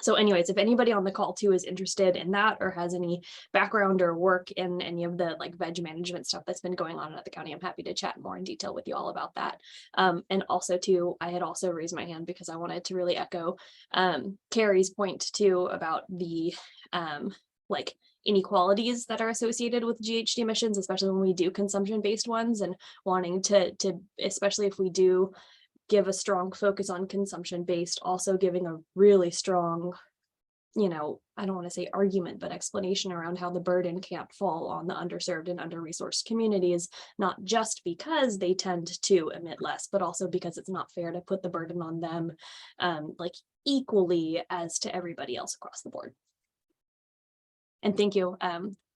So anyways, if anybody on the call too is interested in that, or has any background or work in any of the veg management stuff that's been going on at the county, I'm happy to chat more in detail with you all about that. And also too, I had also raised my hand because I wanted to really echo Carrie's point too about the inequalities that are associated with GHG emissions, especially when we do consumption-based ones, and wanting to especially if we do give a strong focus on consumption-based, also giving a really strong, I don't want to say argument, but explanation around how the burden can't fall on the underserved and under-resourced communities, not just because they tend to emit less, but also because it's not fair to put the burden on them equally as to everybody else across the board. And thank you,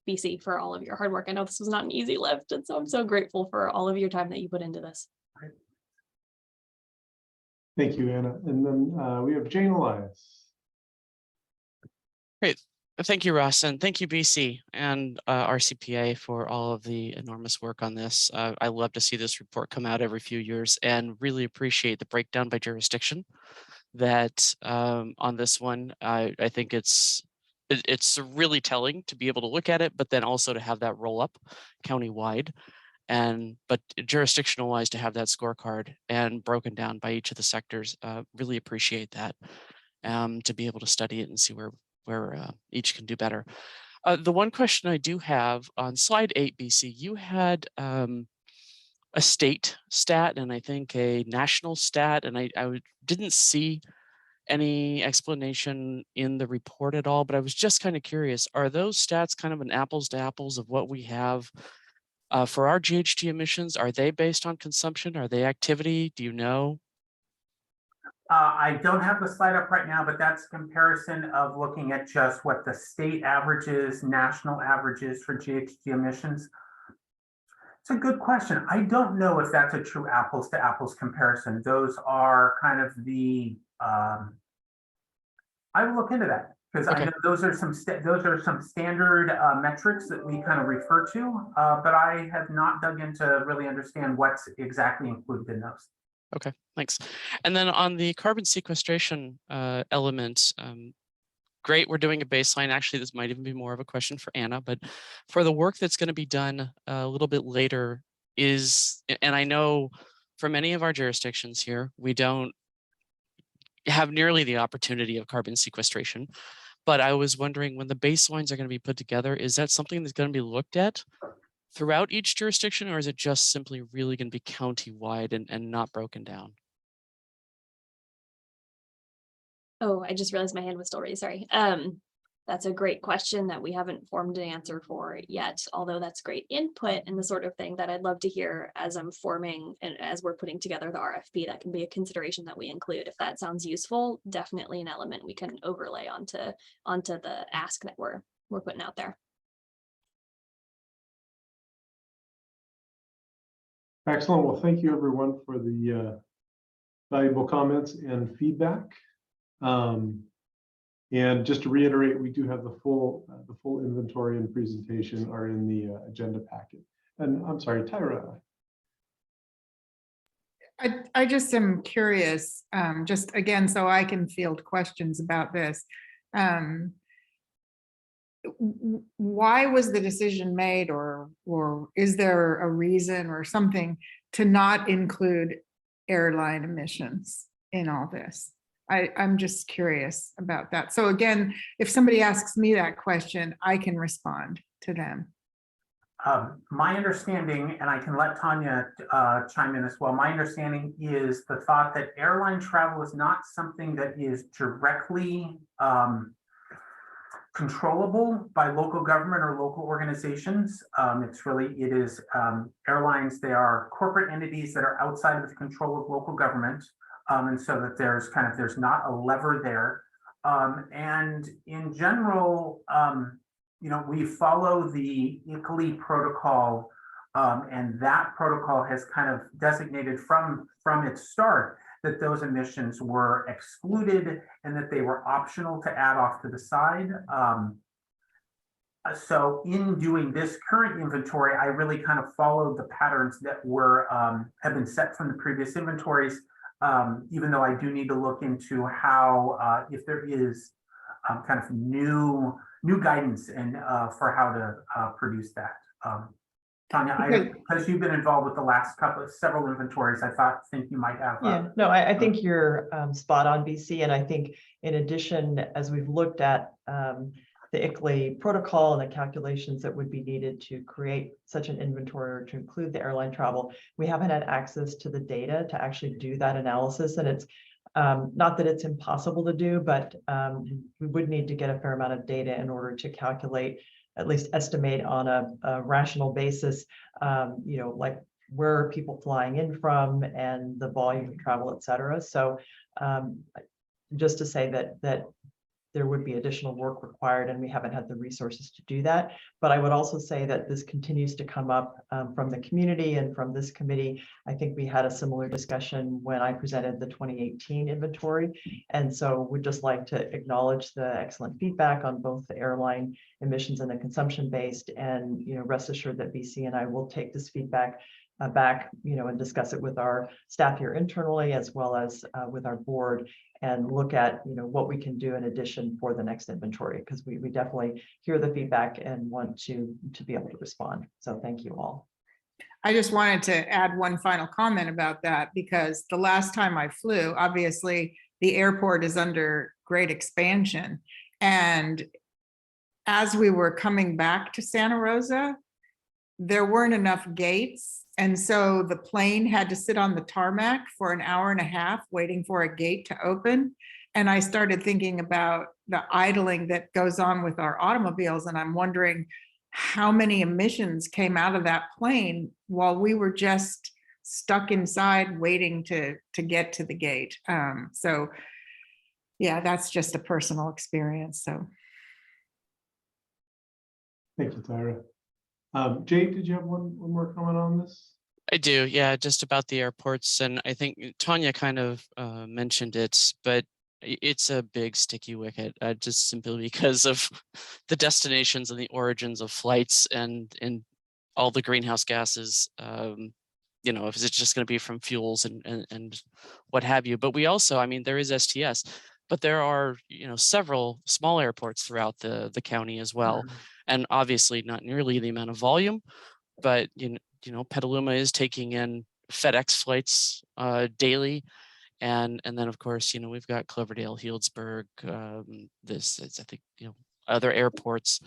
BC, for all of your hard work. I know this was not an easy lift, and so I'm so grateful for all of your time that you put into this. Thank you, Anna. And then we have Jane Elias. Great. Thank you, Ross, and thank you, BC and RCPA for all of the enormous work on this. I love to see this report come out every few years and really appreciate the breakdown by jurisdiction that on this one. I think it's really telling to be able to look at it, but then also to have that roll up countywide. But jurisdictional wise, to have that scorecard and broken down by each of the sectors, really appreciate that to be able to study it and see where each can do better. The one question I do have on slide 8, BC, you had a state stat and I think a national stat, and I didn't see any explanation in the report at all, but I was just kind of curious, are those stats kind of an apples to apples of what we have for our GHG emissions? Are they based on consumption? Are they activity? Do you know? I don't have the slide up right now, but that's a comparison of looking at just what the state averages, national averages for GHG emissions. It's a good question. I don't know if that's a true apples to apples comparison. Those are kind of the, I will look into that because I know those are some standard metrics that we kind of refer to, but I have not dug into really understand what's exactly included in those. Okay, thanks. And then on the carbon sequestration element, great, we're doing a baseline. Actually, this might even be more of a question for Anna, but for the work that's going to be done a little bit later and I know for many of our jurisdictions here, we don't have nearly the opportunity of carbon sequestration, but I was wondering when the baselines are going to be put together, is that something that's going to be looked at throughout each jurisdiction, or is it just simply really going to be county-wide and not broken down? Oh, I just realized my hand was still raised, sorry. That's a great question that we haven't formed an answer for yet, although that's great input and the sort of thing that I'd love to hear as I'm forming and as we're putting together the RFP. That can be a consideration that we include. If that sounds useful, definitely an element we can overlay onto the ask that we're putting out there. Excellent. Well, thank you everyone for the valuable comments and feedback. And just to reiterate, we do have the full inventory and presentation are in the agenda packet. And I'm sorry, Tyra. I just am curious, just again, so I can field questions about this. Why was the decision made, or is there a reason or something to not include airline emissions in all this? I'm just curious about that. So again, if somebody asks me that question, I can respond to them. My understanding, and I can let Tanya chime in as well, my understanding is the thought that airline travel is not something that is directly controllable by local government or local organizations. It is airlines, they are corporate entities that are outside of the control of local government. And so that there's not a lever there. And in general, we follow the ICLEI protocol, and that protocol has kind of designated from its start that those emissions were excluded and that they were optional to add off to the side. So in doing this current inventory, I really kind of followed the patterns that have been set from the previous inventories. Even though I do need to look into how, if there is kind of new guidance and for how to produce that. Tanya, because you've been involved with the last several inventories, I think you might have. Yeah, no, I think you're spot on, BC. And I think in addition, as we've looked at the ICLEI protocol and the calculations that would be needed to create such an inventory or to include the airline travel, we haven't had access to the data to actually do that analysis. And it's not that it's impossible to do, but we would need to get a fair amount of data in order to calculate, at least estimate on a rational basis, like where are people flying in from and the volume of travel, et cetera. So just to say that there would be additional work required, and we haven't had the resources to do that. But I would also say that this continues to come up from the community and from this committee. I think we had a similar discussion when I presented the 2018 inventory. And so we'd just like to acknowledge the excellent feedback on both the airline emissions and the consumption based. And, rest assured that BC and I will take this feedback back, and discuss it with our staff here internally, as well as with our board, and look at, what we can do in addition for the next inventory, because we definitely hear the feedback and want to be able to respond. So thank you all. I just wanted to add one final comment about that, because the last time I flew, obviously the airport is under great expansion. And as we were coming back to Santa Rosa, there weren't enough gates. And so the plane had to sit on the tarmac for an hour and a half waiting for a gate to open. And I started thinking about the idling that goes on with our automobiles. And I'm wondering how many emissions came out of that plane while we were just stuck inside waiting to get to the gate. So yeah, that's just a personal experience. So. Thank you, Tyra. Jade, did you have one more comment on this? I do, yeah, just about the airports. And I think Tanya kind of mentioned it, but it's a big sticky wicket, just simply because of the destinations and the origins of flights and all the greenhouse gases. If it's just going to be from fuels and what have you. But we also, I mean, there is STS, but there are, several small airports throughout the county as well. And obviously not nearly the amount of volume, but Petaluma is taking in FedEx flights daily. And then of course, we've got Cloverdale, Healdsburg, I think, other airports.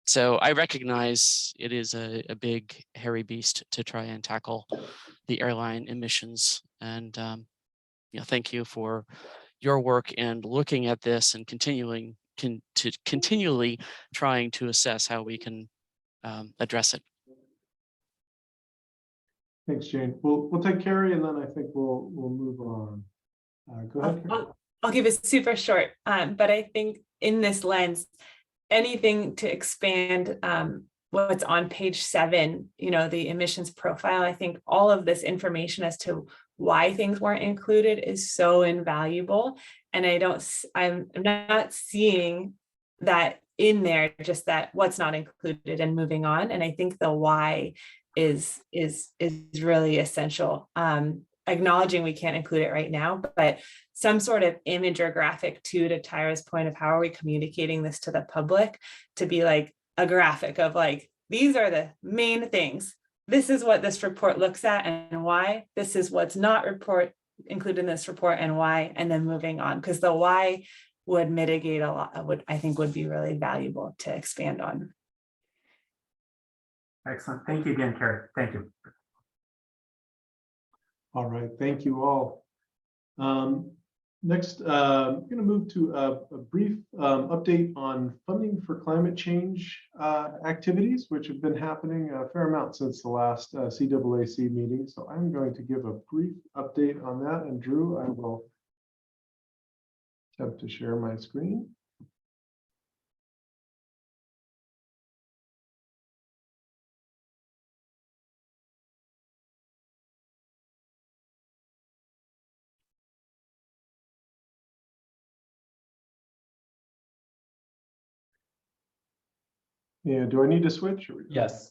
So I recognize it is a big, hairy beast to try and tackle the airline emissions. And thank you for your work and looking at this and continually trying to assess how we can address it. Thanks, Jane. We'll take Carrie, and then I think we'll move on. Go ahead, Carrie. I'll give it super short, but I think in this lens, anything to expand what's on page 7, the emissions profile. I think all of this information as to why things weren't included is so invaluable. And I'm not seeing that in there, just that what's not included and moving on. And I think the why is really essential. Acknowledging we can't include it right now, but some sort of image or graphic to Tyra's point of how are we communicating this to the public, to be like a graphic of like, these are the main things. This is what this report looks at and why. This is what's not included in this report and why, and then moving on, because the why would mitigate a lot, I think would be really valuable to expand on. Excellent. Thank you again, Carrie. Thank you. All right, thank you all. Next, I'm going to move to a brief update on funding for climate change activities, which have been happening a fair amount since the last CAAC meeting. So I'm going to give a brief update on that. And Drew, I will attempt to share my screen. Yeah, do I need to switch? Yes.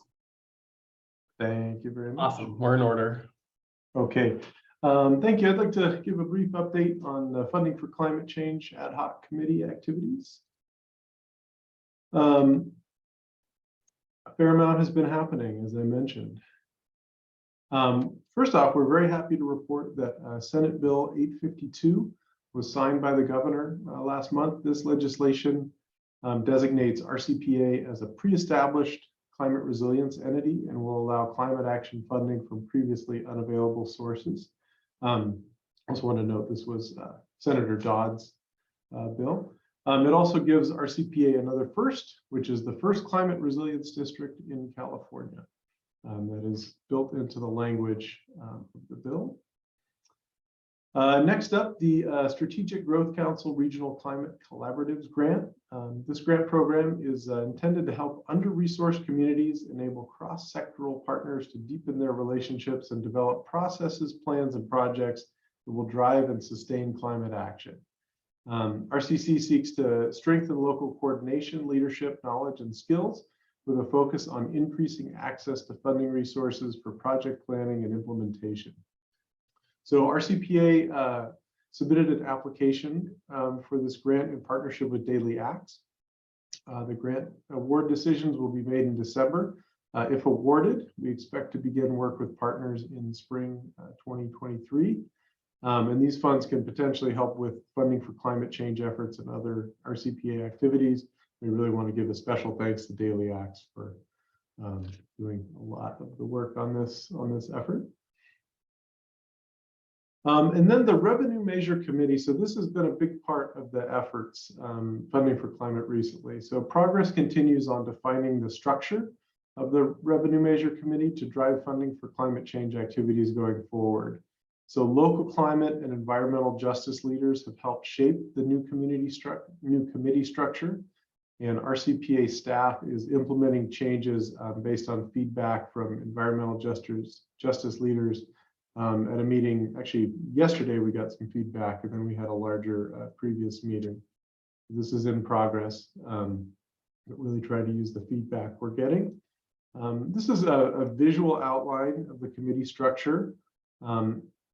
Thank you very much. Awesome. We're in order. Okay. Thank you. I'd like to give a brief update on the funding for climate change ad hoc committee activities. A fair amount has been happening, as I mentioned. First off, we're very happy to report that Senate Bill 852 was signed by the governor last month. This legislation designates RCPA as a pre-established climate resilience entity and will allow climate action funding from previously unavailable sources. Also want to note this was Senator Dodd's bill. It also gives RCPA another first, which is the first climate resilience district in California. That is built into the language of the bill. Next up, the Strategic Growth Council Regional Climate Collaboratives Grant. This grant program is intended to help under-resourced communities enable cross-sectoral partners to deepen their relationships and develop processes, plans, and projects that will drive and sustain climate action. RCC seeks to strengthen local coordination, leadership, knowledge, and skills with a focus on increasing access to funding resources for project planning and implementation. So RCPA submitted an application for this grant in partnership with Daily Acts. The grant award decisions will be made in December. If awarded, we expect to begin work with partners in spring 2023. And these funds can potentially help with funding for climate change efforts and other RCPA activities. We really want to give a special thanks to Daily Acts for doing a lot of the work on this effort. And then the Revenue Measure Committee. So this has been a big part of the efforts funding for climate recently. So progress continues on defining the structure of the Revenue Measure Committee to drive funding for climate change activities going forward. So local climate and environmental justice leaders have helped shape the new committee structure, and RCPA staff is implementing changes based on feedback from environmental justice leaders. At a meeting, actually yesterday we got some feedback, and then we had a larger previous meeting. This is in progress, but really try to use the feedback we're getting. This is a visual outline of the committee structure.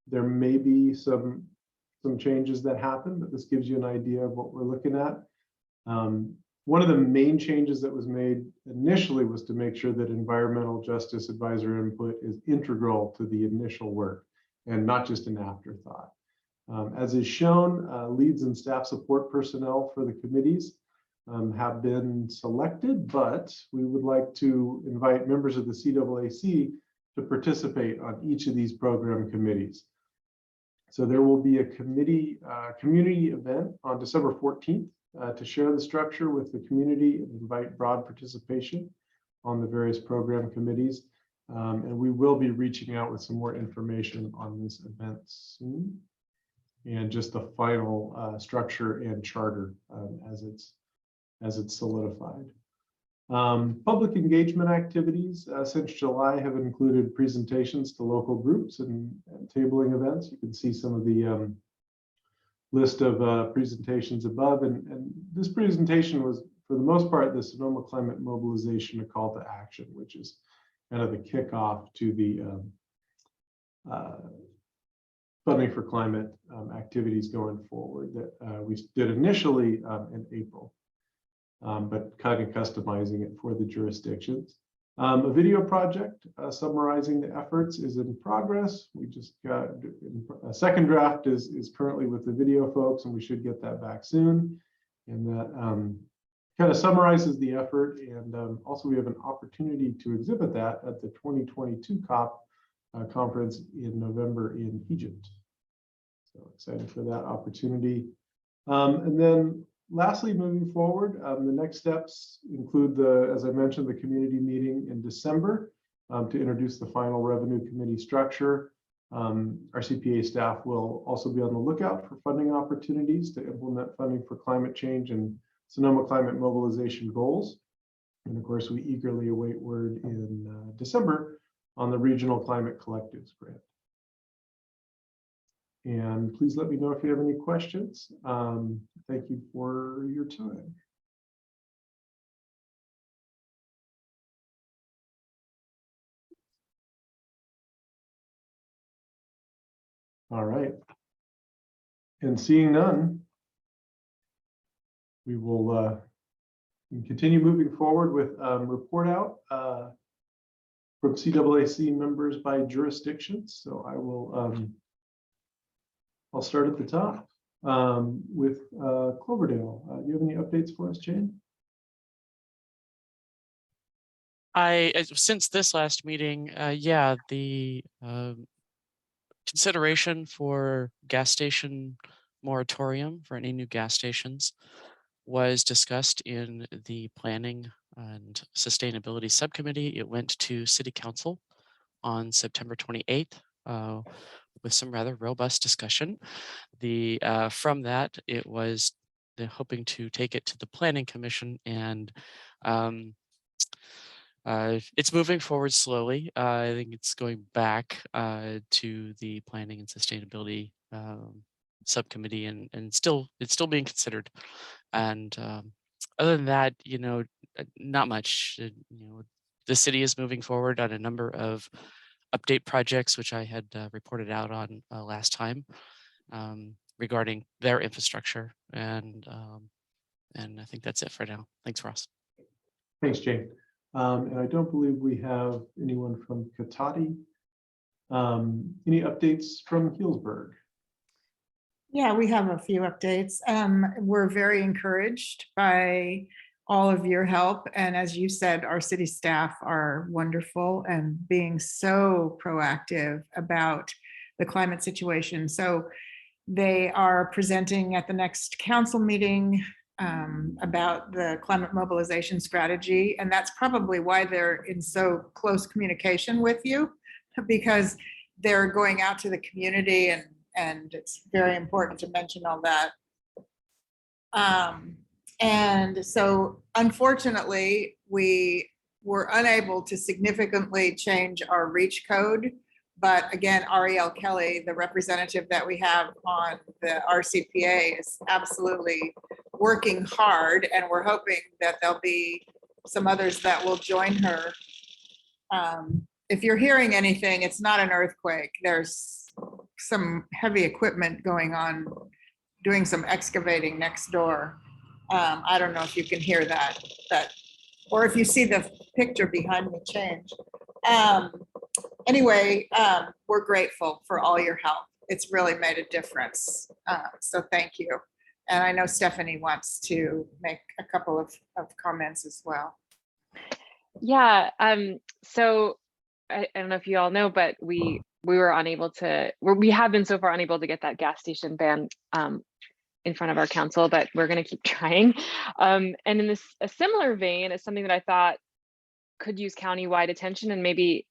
There may be some changes that happen, but this gives you an idea of what we're looking at. One of the main changes that was made initially was to make sure that environmental justice advisor input is integral to the initial work and not just an afterthought. As is shown, leads and staff support personnel for the committees have been selected, but we would like to invite members of the CAAC to participate on each of these program committees. So there will be a community event on December 14th to share the structure with the community and invite broad participation on the various program committees. And we will be reaching out with some more information on this event soon. And just the final structure and charter as it's solidified. Public engagement activities since July have included presentations to local groups and tabling events. You can see some of the list of presentations above, and this presentation was, for the most part, the Sonoma Climate Mobilization, a call to action, which is kind of the kickoff to the funding for climate activities going forward that we did initially in April, but kind of customizing it for the jurisdictions. A video project summarizing the efforts is in progress. We just got a second draft is currently with the video folks, and we should get that back soon. And that kind of summarizes the effort. And also we have an opportunity to exhibit that at the 2022 COP conference in November in Egypt. So excited for that opportunity. And then lastly, moving forward, the next steps include as I mentioned, the community meeting in December to introduce the final revenue committee structure. RCPA staff will also be on the lookout for funding opportunities to implement funding for climate change and Sonoma climate mobilization goals. And of course, we eagerly await word in December on the Regional Climate Collectives grant. And please let me know if you have any questions. Thank you for your time. All right. And seeing none, we will continue moving forward with report out from CAAC members by jurisdictions. So I will I'll start at the top with Cloverdale. Do you have any updates for us, Jane? Since this last meeting, yeah, the consideration for gas station moratorium for any new gas stations was discussed in the Planning and Sustainability Subcommittee. It went to City Council on September 28th with some rather robust discussion. From that, it was hoping to take it to the Planning Commission, and it's moving forward slowly. I think it's going back to the Planning and Sustainability subcommittee, and it's still being considered. And other than that, not much. The city is moving forward on a number of update projects, which I had reported out on last time, regarding their infrastructure, and I think that's it for now. Thanks, Ross. Thanks, Jane. And I don't believe we have anyone from Katati. Any updates from Healdsburg? Yeah, we have a few updates. We're very encouraged by all of your help. And as you said, our city staff are wonderful and being so proactive about the climate situation. So they are presenting at the next council meeting about the climate mobilization strategy. And that's probably why they're in so close communication with you, because they're going out to the community, and it's very important to mention all that. And so unfortunately, we were unable to significantly change our reach code. But again, Ariel Kelly, the representative that we have on the RCPA, is absolutely working hard, and we're hoping that there'll be some others that will join her. If you're hearing anything, it's not an earthquake. There's some heavy equipment going on, doing some excavating next door. I don't know if you can hear that, or if you see the picture behind me change. Anyway, we're grateful for all your help. It's really made a difference. So thank you. And I know Stephanie wants to make a couple of comments as well. Yeah, so I don't know if you all know, but we were unable to, we have been so far unable to get that gas station ban in front of our council, but we're going to keep trying. And in a similar vein, it's something that I thought could use county-wide attention, and maybe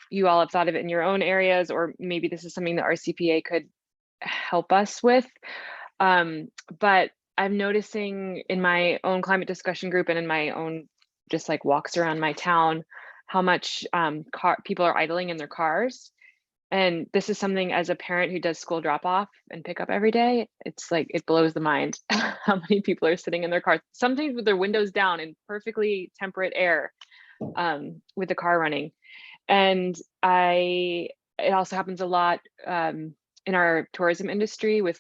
you all have thought of it in your own areas, or maybe this is something that RCPA could help us with. But I'm noticing in my own climate discussion group and in my own just like walks around my town, how much people are idling in their cars. And this is something, as a parent who does school drop off and pick up every day, it's like, it blows the mind how many people are sitting in their cars, sometimes with their windows down in perfectly temperate air, with the car running. And it also happens a lot in our tourism industry with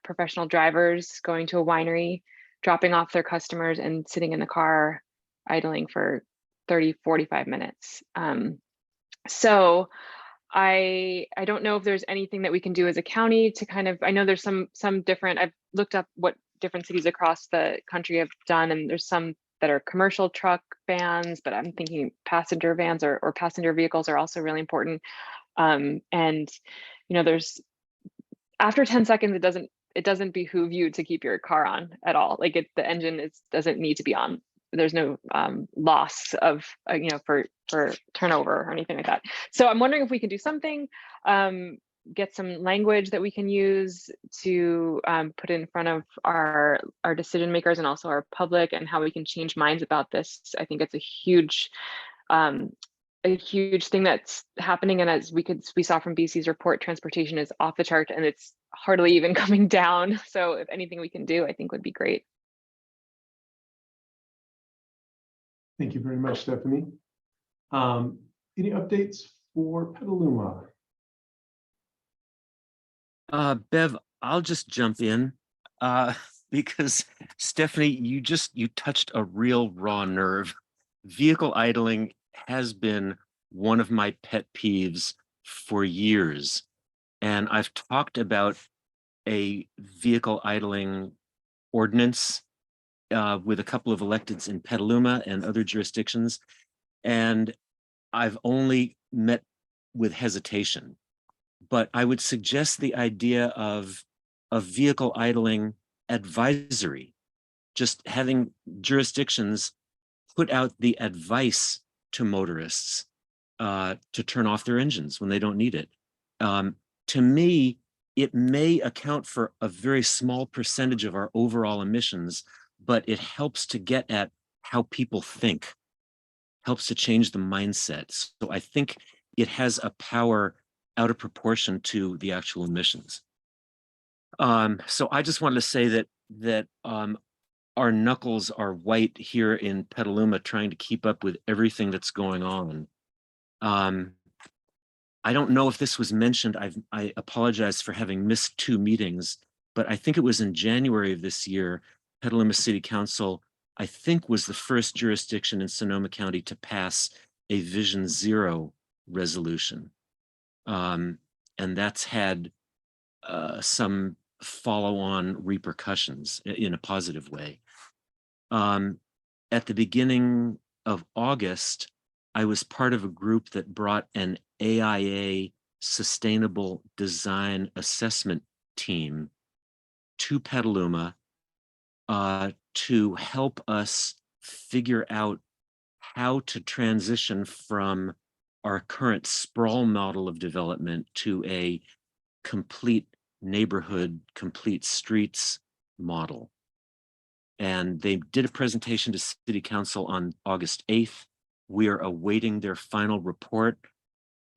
professional drivers going to a winery, dropping off their customers and sitting in the car idling for 30, 45 minutes. So I don't know if there's anything that we can do as a county to kind of, I know there's some different, I've looked up what different cities across the country have done, and there's some that are commercial truck vans, but I'm thinking passenger vans or passenger vehicles are also really important. And there's, after 10 seconds, it doesn't behoove you to keep your car on at all. Like the engine doesn't need to be on. There's no loss of, for turnover or anything like that. So I'm wondering if we can do something, get some language that we can use to put in front of our decision makers and also our public, and how we can change minds about this. I think it's a huge thing that's happening. And as we saw from BC's report, transportation is off the chart and it's hardly even coming down. So if anything we can do, I think would be great. Thank you very much, Stephanie. Any updates for Petaluma? Bev, I'll just jump in because Stephanie, you touched a real raw nerve. Vehicle idling has been one of my pet peeves for years. And I've talked about a vehicle idling ordinance with a couple of electeds in Petaluma and other jurisdictions. And I've only met with hesitation. But I would suggest the idea of a vehicle idling advisory, just having jurisdictions put out the advice to motorists to turn off their engines when they don't need it. to me, it may account for a very small percentage of our overall emissions, but it helps to get at how people think, helps to change the mindset. So I think it has a power out of proportion to the actual emissions. So I just wanted to say that our knuckles are white here in Petaluma, trying to keep up with everything that's going on. I don't know if this was mentioned. I apologize for having missed 2 meetings, but I think it was in January of this year, Petaluma City Council, I think, was the first jurisdiction in Sonoma County to pass a Vision Zero resolution. And that's had some follow-on repercussions in a positive way. At the beginning of August, I was part of a group that brought an AIA Sustainable Design Assessment team to Petaluma to help us figure out how to transition from our current sprawl model of development to a complete neighborhood, complete streets model. And they did a presentation to City Council on August 8th. We are awaiting their final report,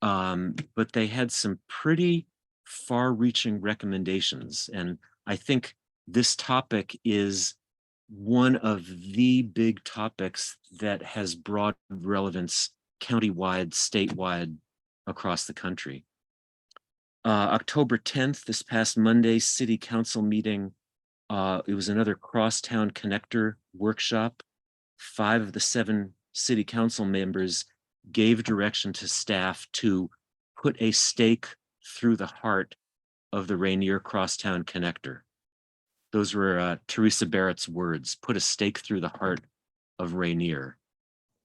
but they had some pretty far-reaching recommendations. And I think this topic is one of the big topics that has broad relevance countywide, statewide, across the country. October 10th, this past Monday, City Council meeting. It was another crosstown connector workshop. 5 of the 7 City Council members gave direction to staff to put a stake through the heart of the Rainier Crosstown connector. Those were Teresa Barrett's words, put a stake through the heart of Rainier.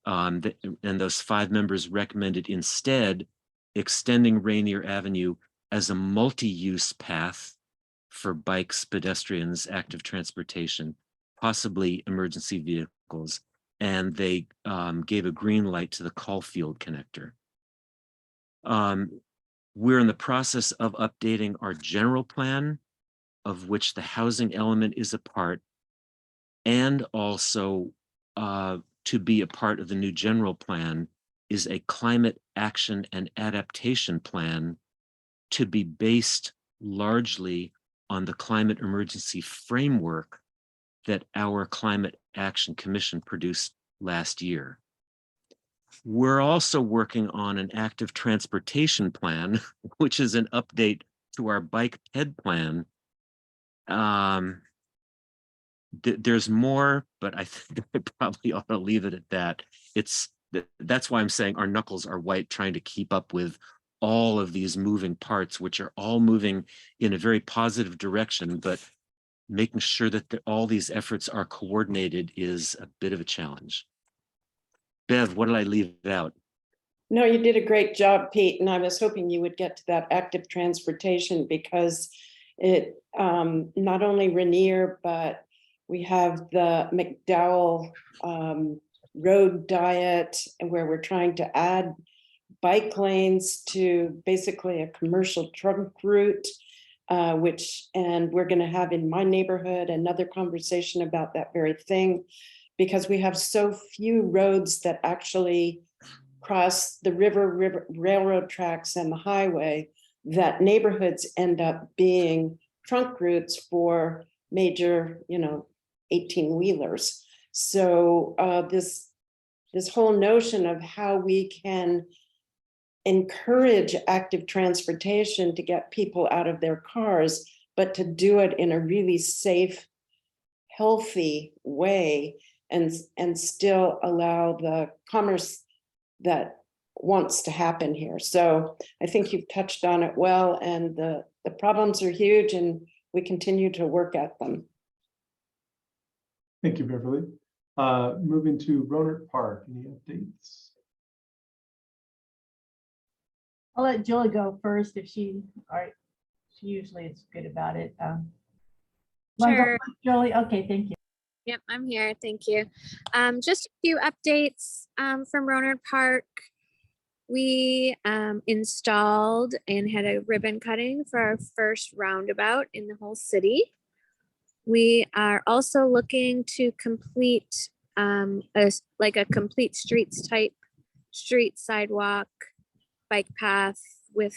And those 5 members recommended instead extending Rainier Avenue as a multi-use path for bikes, pedestrians, active transportation, possibly emergency vehicles. And they gave a green light to the Caulfield connector. We're in the process of updating our general plan, of which the housing element is a part, and also to be a part of the new general plan is a climate action and adaptation plan to be based largely on the climate emergency framework that our Climate Action Commission produced last year. We're also working on an active transportation plan, which is an update to our bike ped plan. There's more, but I think I probably ought to leave it at that. That's why I'm saying our knuckles are white, trying to keep up with all of these moving parts, which are all moving in a very positive direction, but making sure that all these efforts are coordinated is a bit of a challenge. Bev, what did I leave out? No, you did a great job, Pete, and I was hoping you would get to that active transportation because it not only Rainier, but we have the McDowell road diet, where we're trying to add bike lanes to basically a commercial trunk route, and we're going to have in my neighborhood another conversation about that very thing, because we have so few roads that actually cross the river railroad tracks and the highway, that neighborhoods end up being trunk routes for major, 18-wheelers. So this whole notion of how we can encourage active transportation to get people out of their cars, but to do it in a really safe, healthy way, and still allow the commerce that wants to happen here. So I think you've touched on it well, and the problems are huge, and we continue to work at them. Thank you, Beverly. Moving to Rohnert Park, any updates? I'll let Julie go first if she usually is good about it. Sure. Julie, okay, thank you. Yep, I'm here. Thank you. Just a few updates from Rohnert Park. We installed and had a ribbon cutting for our first roundabout in the whole city. We are also looking to complete like a complete streets type street sidewalk bike path with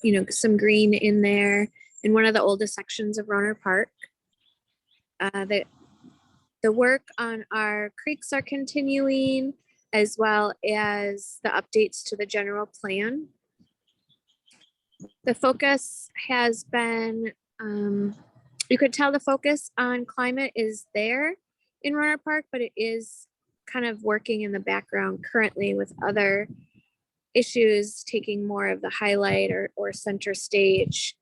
you know, some green in there in one of the oldest sections of Roner Park. The work on our creeks are continuing, as well as the updates to the general plan. The focus has been, you could tell the focus on climate is there in Roner Park, but it is kind of working in the background currently with other issues taking more of the highlight or center stage.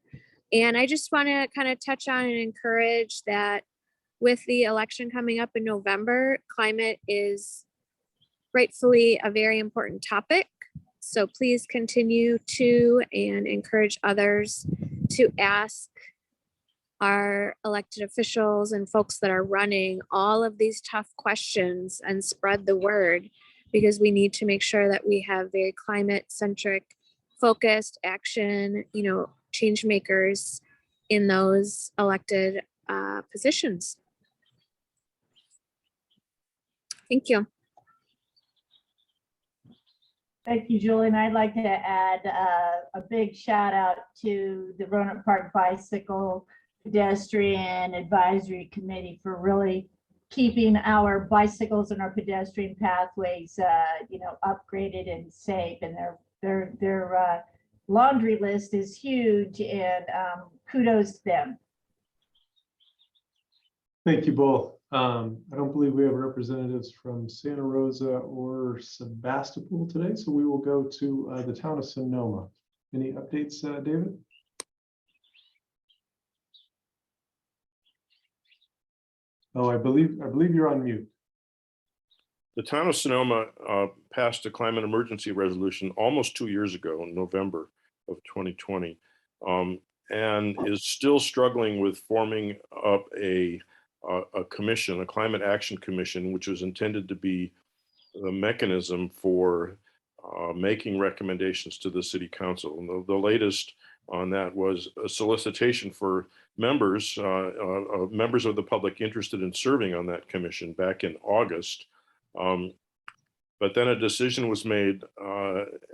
And I just want to kind of touch on and encourage that with the election coming up in November, climate is rightfully a very important topic. So please continue to and encourage others to ask our elected officials and folks that are running all of these tough questions and spread the word, because we need to make sure that we have very climate centric focused action, you know, change makers in those elected positions. Thank you. Thank you, Julie. And I'd like to add a big shout out to the Roanoke Park Bicycle Pedestrian Advisory Committee for really keeping our bicycles and our pedestrian pathways, you know, upgraded and safe. And their laundry list is huge, and kudos to them. Thank you both. I don't believe we have representatives from Santa Rosa or Sebastopol today, so we will go to the town of Sonoma. Any updates, David? Oh, I believe you're on mute. The town of Sonoma passed a climate emergency resolution almost 2 years ago in November of 2020, and is still struggling with forming up a commission, a climate action commission, which was intended to be the mechanism for making recommendations to the city council. And the latest on that was a solicitation for members of the public interested in serving on that commission back in August. But then a decision was made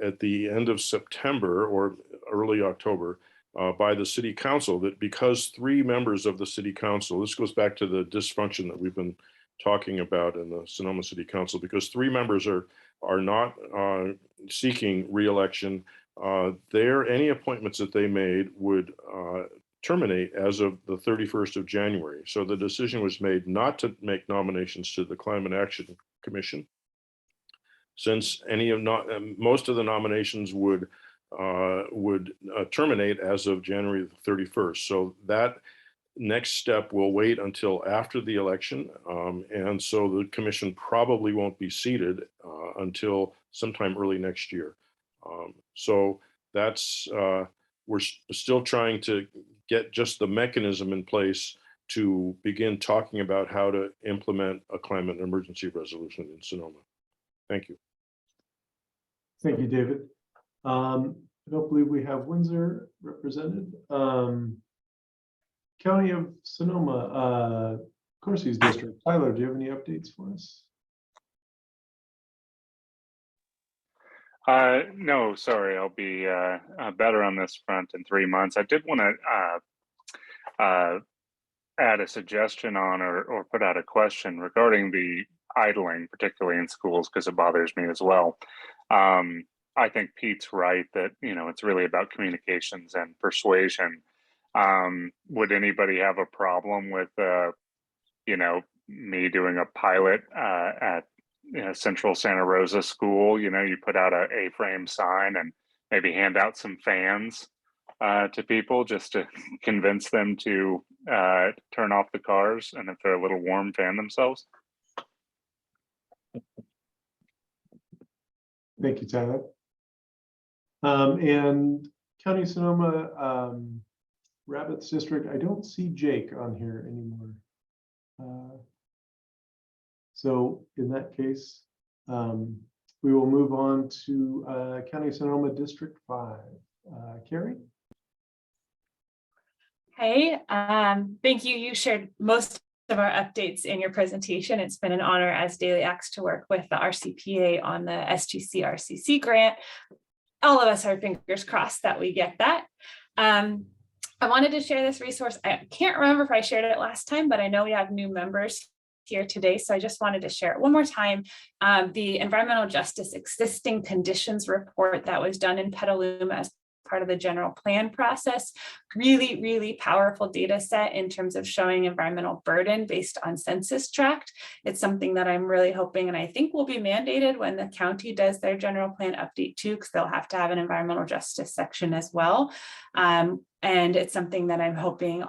at the end of September or early October by the city council that because 3 members of the city council, this goes back to the dysfunction that we've been talking about in the Sonoma City Council, because 3 members are not seeking re-election, any appointments that they made would terminate as of the 31st of January. So the decision was made not to make nominations to the Climate Action Commission, since most of the nominations would terminate as of January 31st. So that next step will wait until after the election. And so the commission probably won't be seated until sometime early next year. So that's, we're still trying to get just the mechanism in place to begin talking about how to implement a climate emergency resolution in Sonoma. Thank you. Thank you, David. I don't believe we have Windsor represented. County of Sonoma, Corsi's district. Tyler, do you have any updates for us? No, sorry, I'll be better on this front in 3 months. I did want to add a suggestion on or put out a question regarding the idling, particularly in schools, because it bothers me as well. I think Pete's right that, you know, it's really about communications and persuasion. Would anybody have a problem with, you know, me doing a pilot at Central Santa Rosa School? You know, you put out a A-frame sign and maybe hand out some fans to people just to convince them to turn off the cars, and if they're a little warm, fan themselves. Thank you, Tyler. And County of Sonoma, Rabbits District, I don't see Jake on here anymore. So in that case, we will move on to County of Sonoma District 5. Carrie? Hey, thank you. You shared most of our updates in your presentation. It's been an honor as Daily Acts to work with the RCPA on the SGC RCC grant. All of us are fingers crossed that we get that. I wanted to share this resource. I can't remember if I shared it last time, but I know we have new members here today. So I just wanted to share it one more time. The Environmental Justice Existing Conditions Report that was done in Petaluma as part of the general plan process, really, really powerful data set in terms of showing environmental burden based on census tract. It's something that I'm really hoping, and I think will be mandated when the county does their general plan update too, because they'll have to have an environmental justice section as well. And it's something that I'm hoping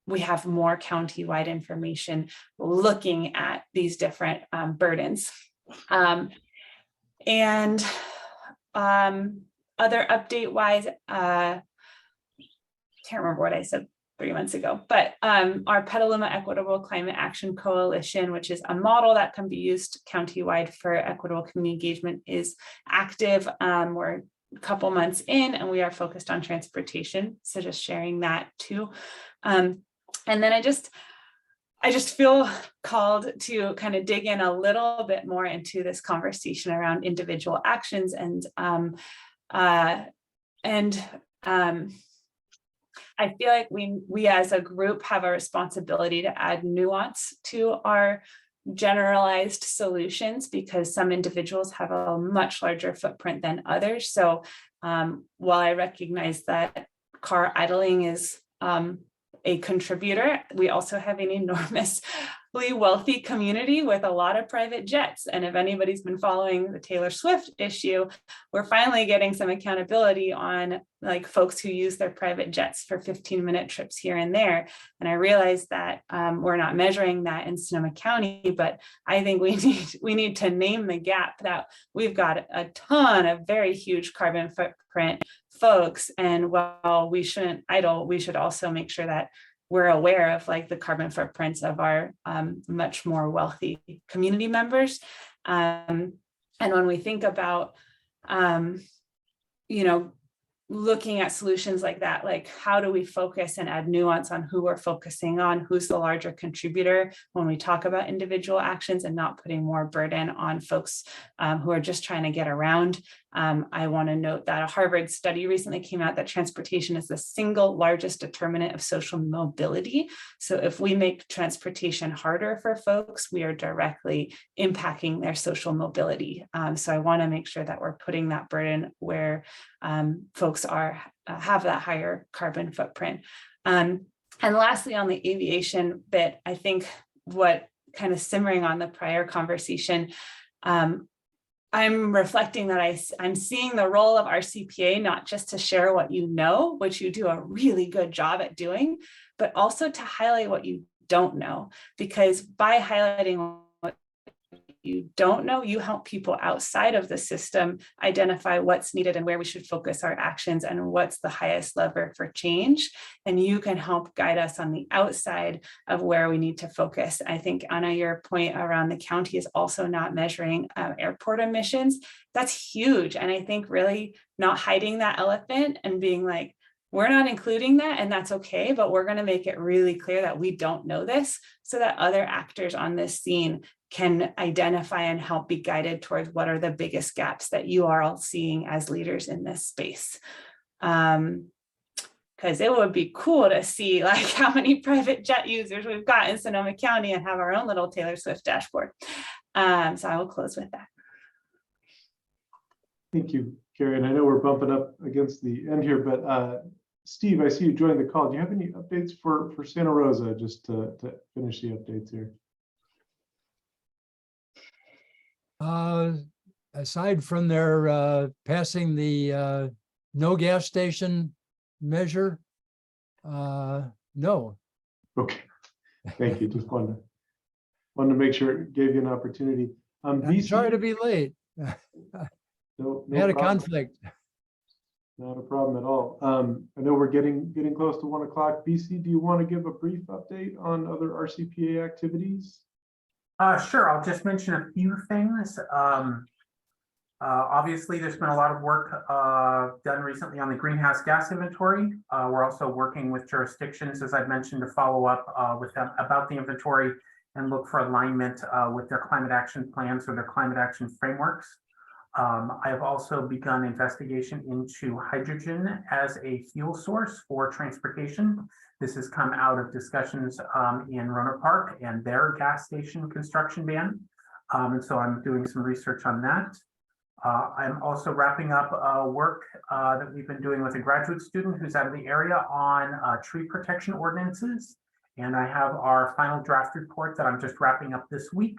we have more county-wide information looking at these different burdens. Other update wise, can't remember what I said 3 months ago, but our Petaluma Equitable Climate Action Coalition, which is a model that can be used countywide for equitable community engagement, is active. We're a couple months in and we are focused on transportation. So just sharing that too. And then I just feel called to kind of dig in a little bit more into this conversation around individual actions I feel like we as a group have a responsibility to add nuance to our generalized solutions because some individuals have a much larger footprint than others. So while I recognize that car idling is a contributor, we also have an enormously wealthy community with a lot of private jets. And if anybody's been following the Taylor Swift issue, we're finally getting some accountability on like folks who use their private jets for 15-minute trips here and there. And I realize that we're not measuring that in Sonoma County, but I think we need to name the gap that we've got a ton of very huge carbon footprint folks. And while we shouldn't idle, we should also make sure that we're aware of like the carbon footprints of our much more wealthy community members. And when we think about, looking at solutions like that, like how do we focus and add nuance on who we're focusing on, who's the larger contributor when we talk about individual actions and not putting more burden on folks who are just trying to get around. I want to note that a Harvard study recently came out that transportation is the single largest determinant of social mobility. So if we make transportation harder for folks, we are directly impacting their social mobility. So I want to make sure that we're putting that burden where folks have that higher carbon footprint. And lastly, on the aviation bit, I think what kind of simmering on the prior conversation, I'm reflecting that I'm seeing the role of RCPA, not just to share what you know, which you do a really good job at doing, but also to highlight what you don't know, because by highlighting what you don't know, you help people outside of the system identify what's needed and where we should focus our actions and what's the highest lever for change. And you can help guide us on the outside of where we need to focus. I think, Anna, your point around the county is also not measuring airport emissions. That's huge. And I think really not hiding that elephant and being like, we're not including that and that's okay, but we're going to make it really clear that we don't know this so that other actors on this scene can identify and help be guided towards what are the biggest gaps that you are all seeing as leaders in this space. Because it would be cool to see like how many private jet users we've got in Sonoma County and have our own little Taylor Swift dashboard. So I will close with that. Thank you, Carrie. And I know we're bumping up against the end here, but Steve, I see you joined the call. Do you have any updates for Santa Rosa, just to finish the updates here? Aside from their passing the no gas station measure, no. Okay, thank you. Just wanted to make sure it gave you an opportunity. I'm sorry to be late. No We had a problem. conflict. Not a problem at all. I know we're getting close to 1 o'clock. BC, do you want to give a brief update on other RCPA activities? Sure, I'll just mention a few things. Obviously, there's been a lot of work done recently on the greenhouse gas inventory. We're also working with jurisdictions, as I've mentioned, to follow up with them about the inventory and look for alignment with their climate action plans or their climate action frameworks. I have also begun investigation into hydrogen as a fuel source for transportation. This has come out of discussions in Roanoke Park and their gas station construction ban. And so I'm doing some research on that. I'm also wrapping up work that we've been doing with a graduate student who's out of the area on tree protection ordinances. And I have our final draft report that I'm just wrapping up this week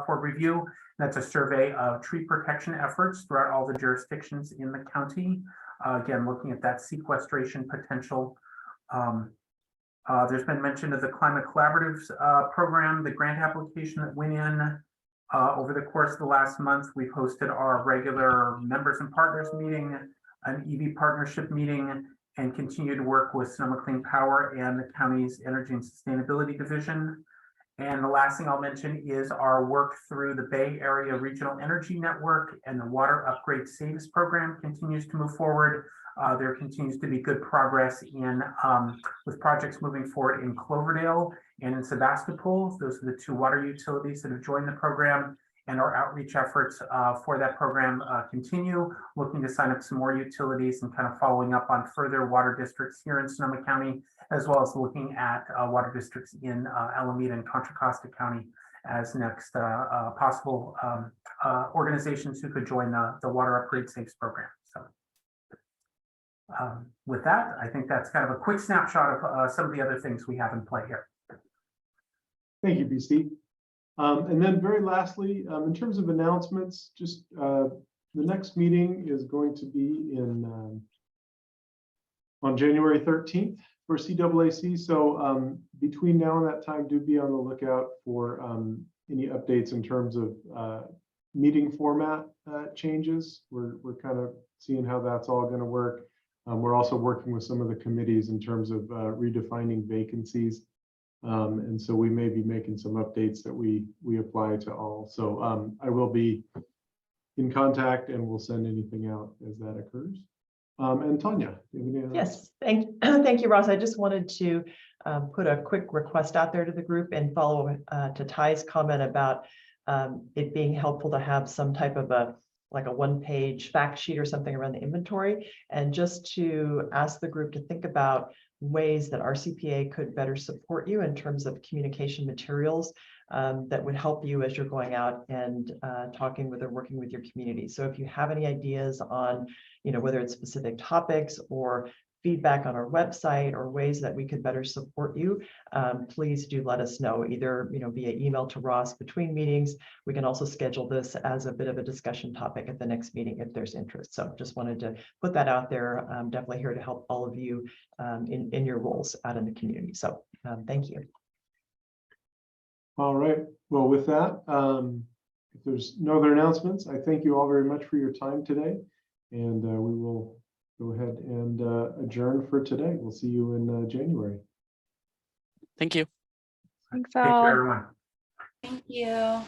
for review. That's a survey of tree protection efforts throughout all the jurisdictions in the county. Again, looking at that sequestration potential. There's been mention of the Climate Collaboratives program, the grant application that went in. Over the course of the last month, we've hosted our regular members and partners meeting, an EV partnership meeting, and continue to work with Sonoma Clean Power and the county's Energy and Sustainability Division. And the last thing I'll mention is our work through the Bay Area Regional Energy Network, and the Water Upgrade Saves program continues to move forward. There continues to be good progress in with projects moving forward in Cloverdale and in Sebastopol. Those are the two water utilities that have joined the program, and our outreach efforts for that program continue, looking to sign up some more utilities and kind of following up on further water districts here in Sonoma County, as well as looking at water districts in Alameda and Contra Costa County as next possible organizations who could join the Water Upgrade Saves program. So with that, I think that's kind of a quick snapshot of some of the other things we have in play here. Thank you, BC. And then very lastly, in terms of announcements, just the next meeting is going to be in on January 13th for CAAC. So between now and that time, do be on the lookout for any updates in terms of meeting format changes. We're kind of seeing how that's all going to work. We're also working with some of the committees in terms of redefining vacancies. And so we may be making some updates that we apply to all. So I will be in contact and we'll send anything out as that occurs. And Tanya, do you have any other? Yes, thank you, Ross. I just wanted to put a quick request out there to the group and follow to Ty's comment about it being helpful to have some type of a one-page fact sheet or something around the inventory, and just to ask the group to think about ways that RCPA could better support you in terms of communication materials that would help you as you're going out and talking with or working with your community. So if you have any ideas on, whether it's specific topics or feedback on our website or ways that we could better support you, please do let us know, either via email to Ross between meetings. We can also schedule this as a bit of a discussion topic at the next meeting if there's interest. So just wanted to put that out there. I'm definitely here to help all of you in your roles out in the community. So thank you. All right. Well, with that, if there's no other announcements, I thank you all very much for your time today, and we will go ahead and adjourn for today. We'll see you in January. Thank you. Thanks, Thank you, all. everyone. Thank you.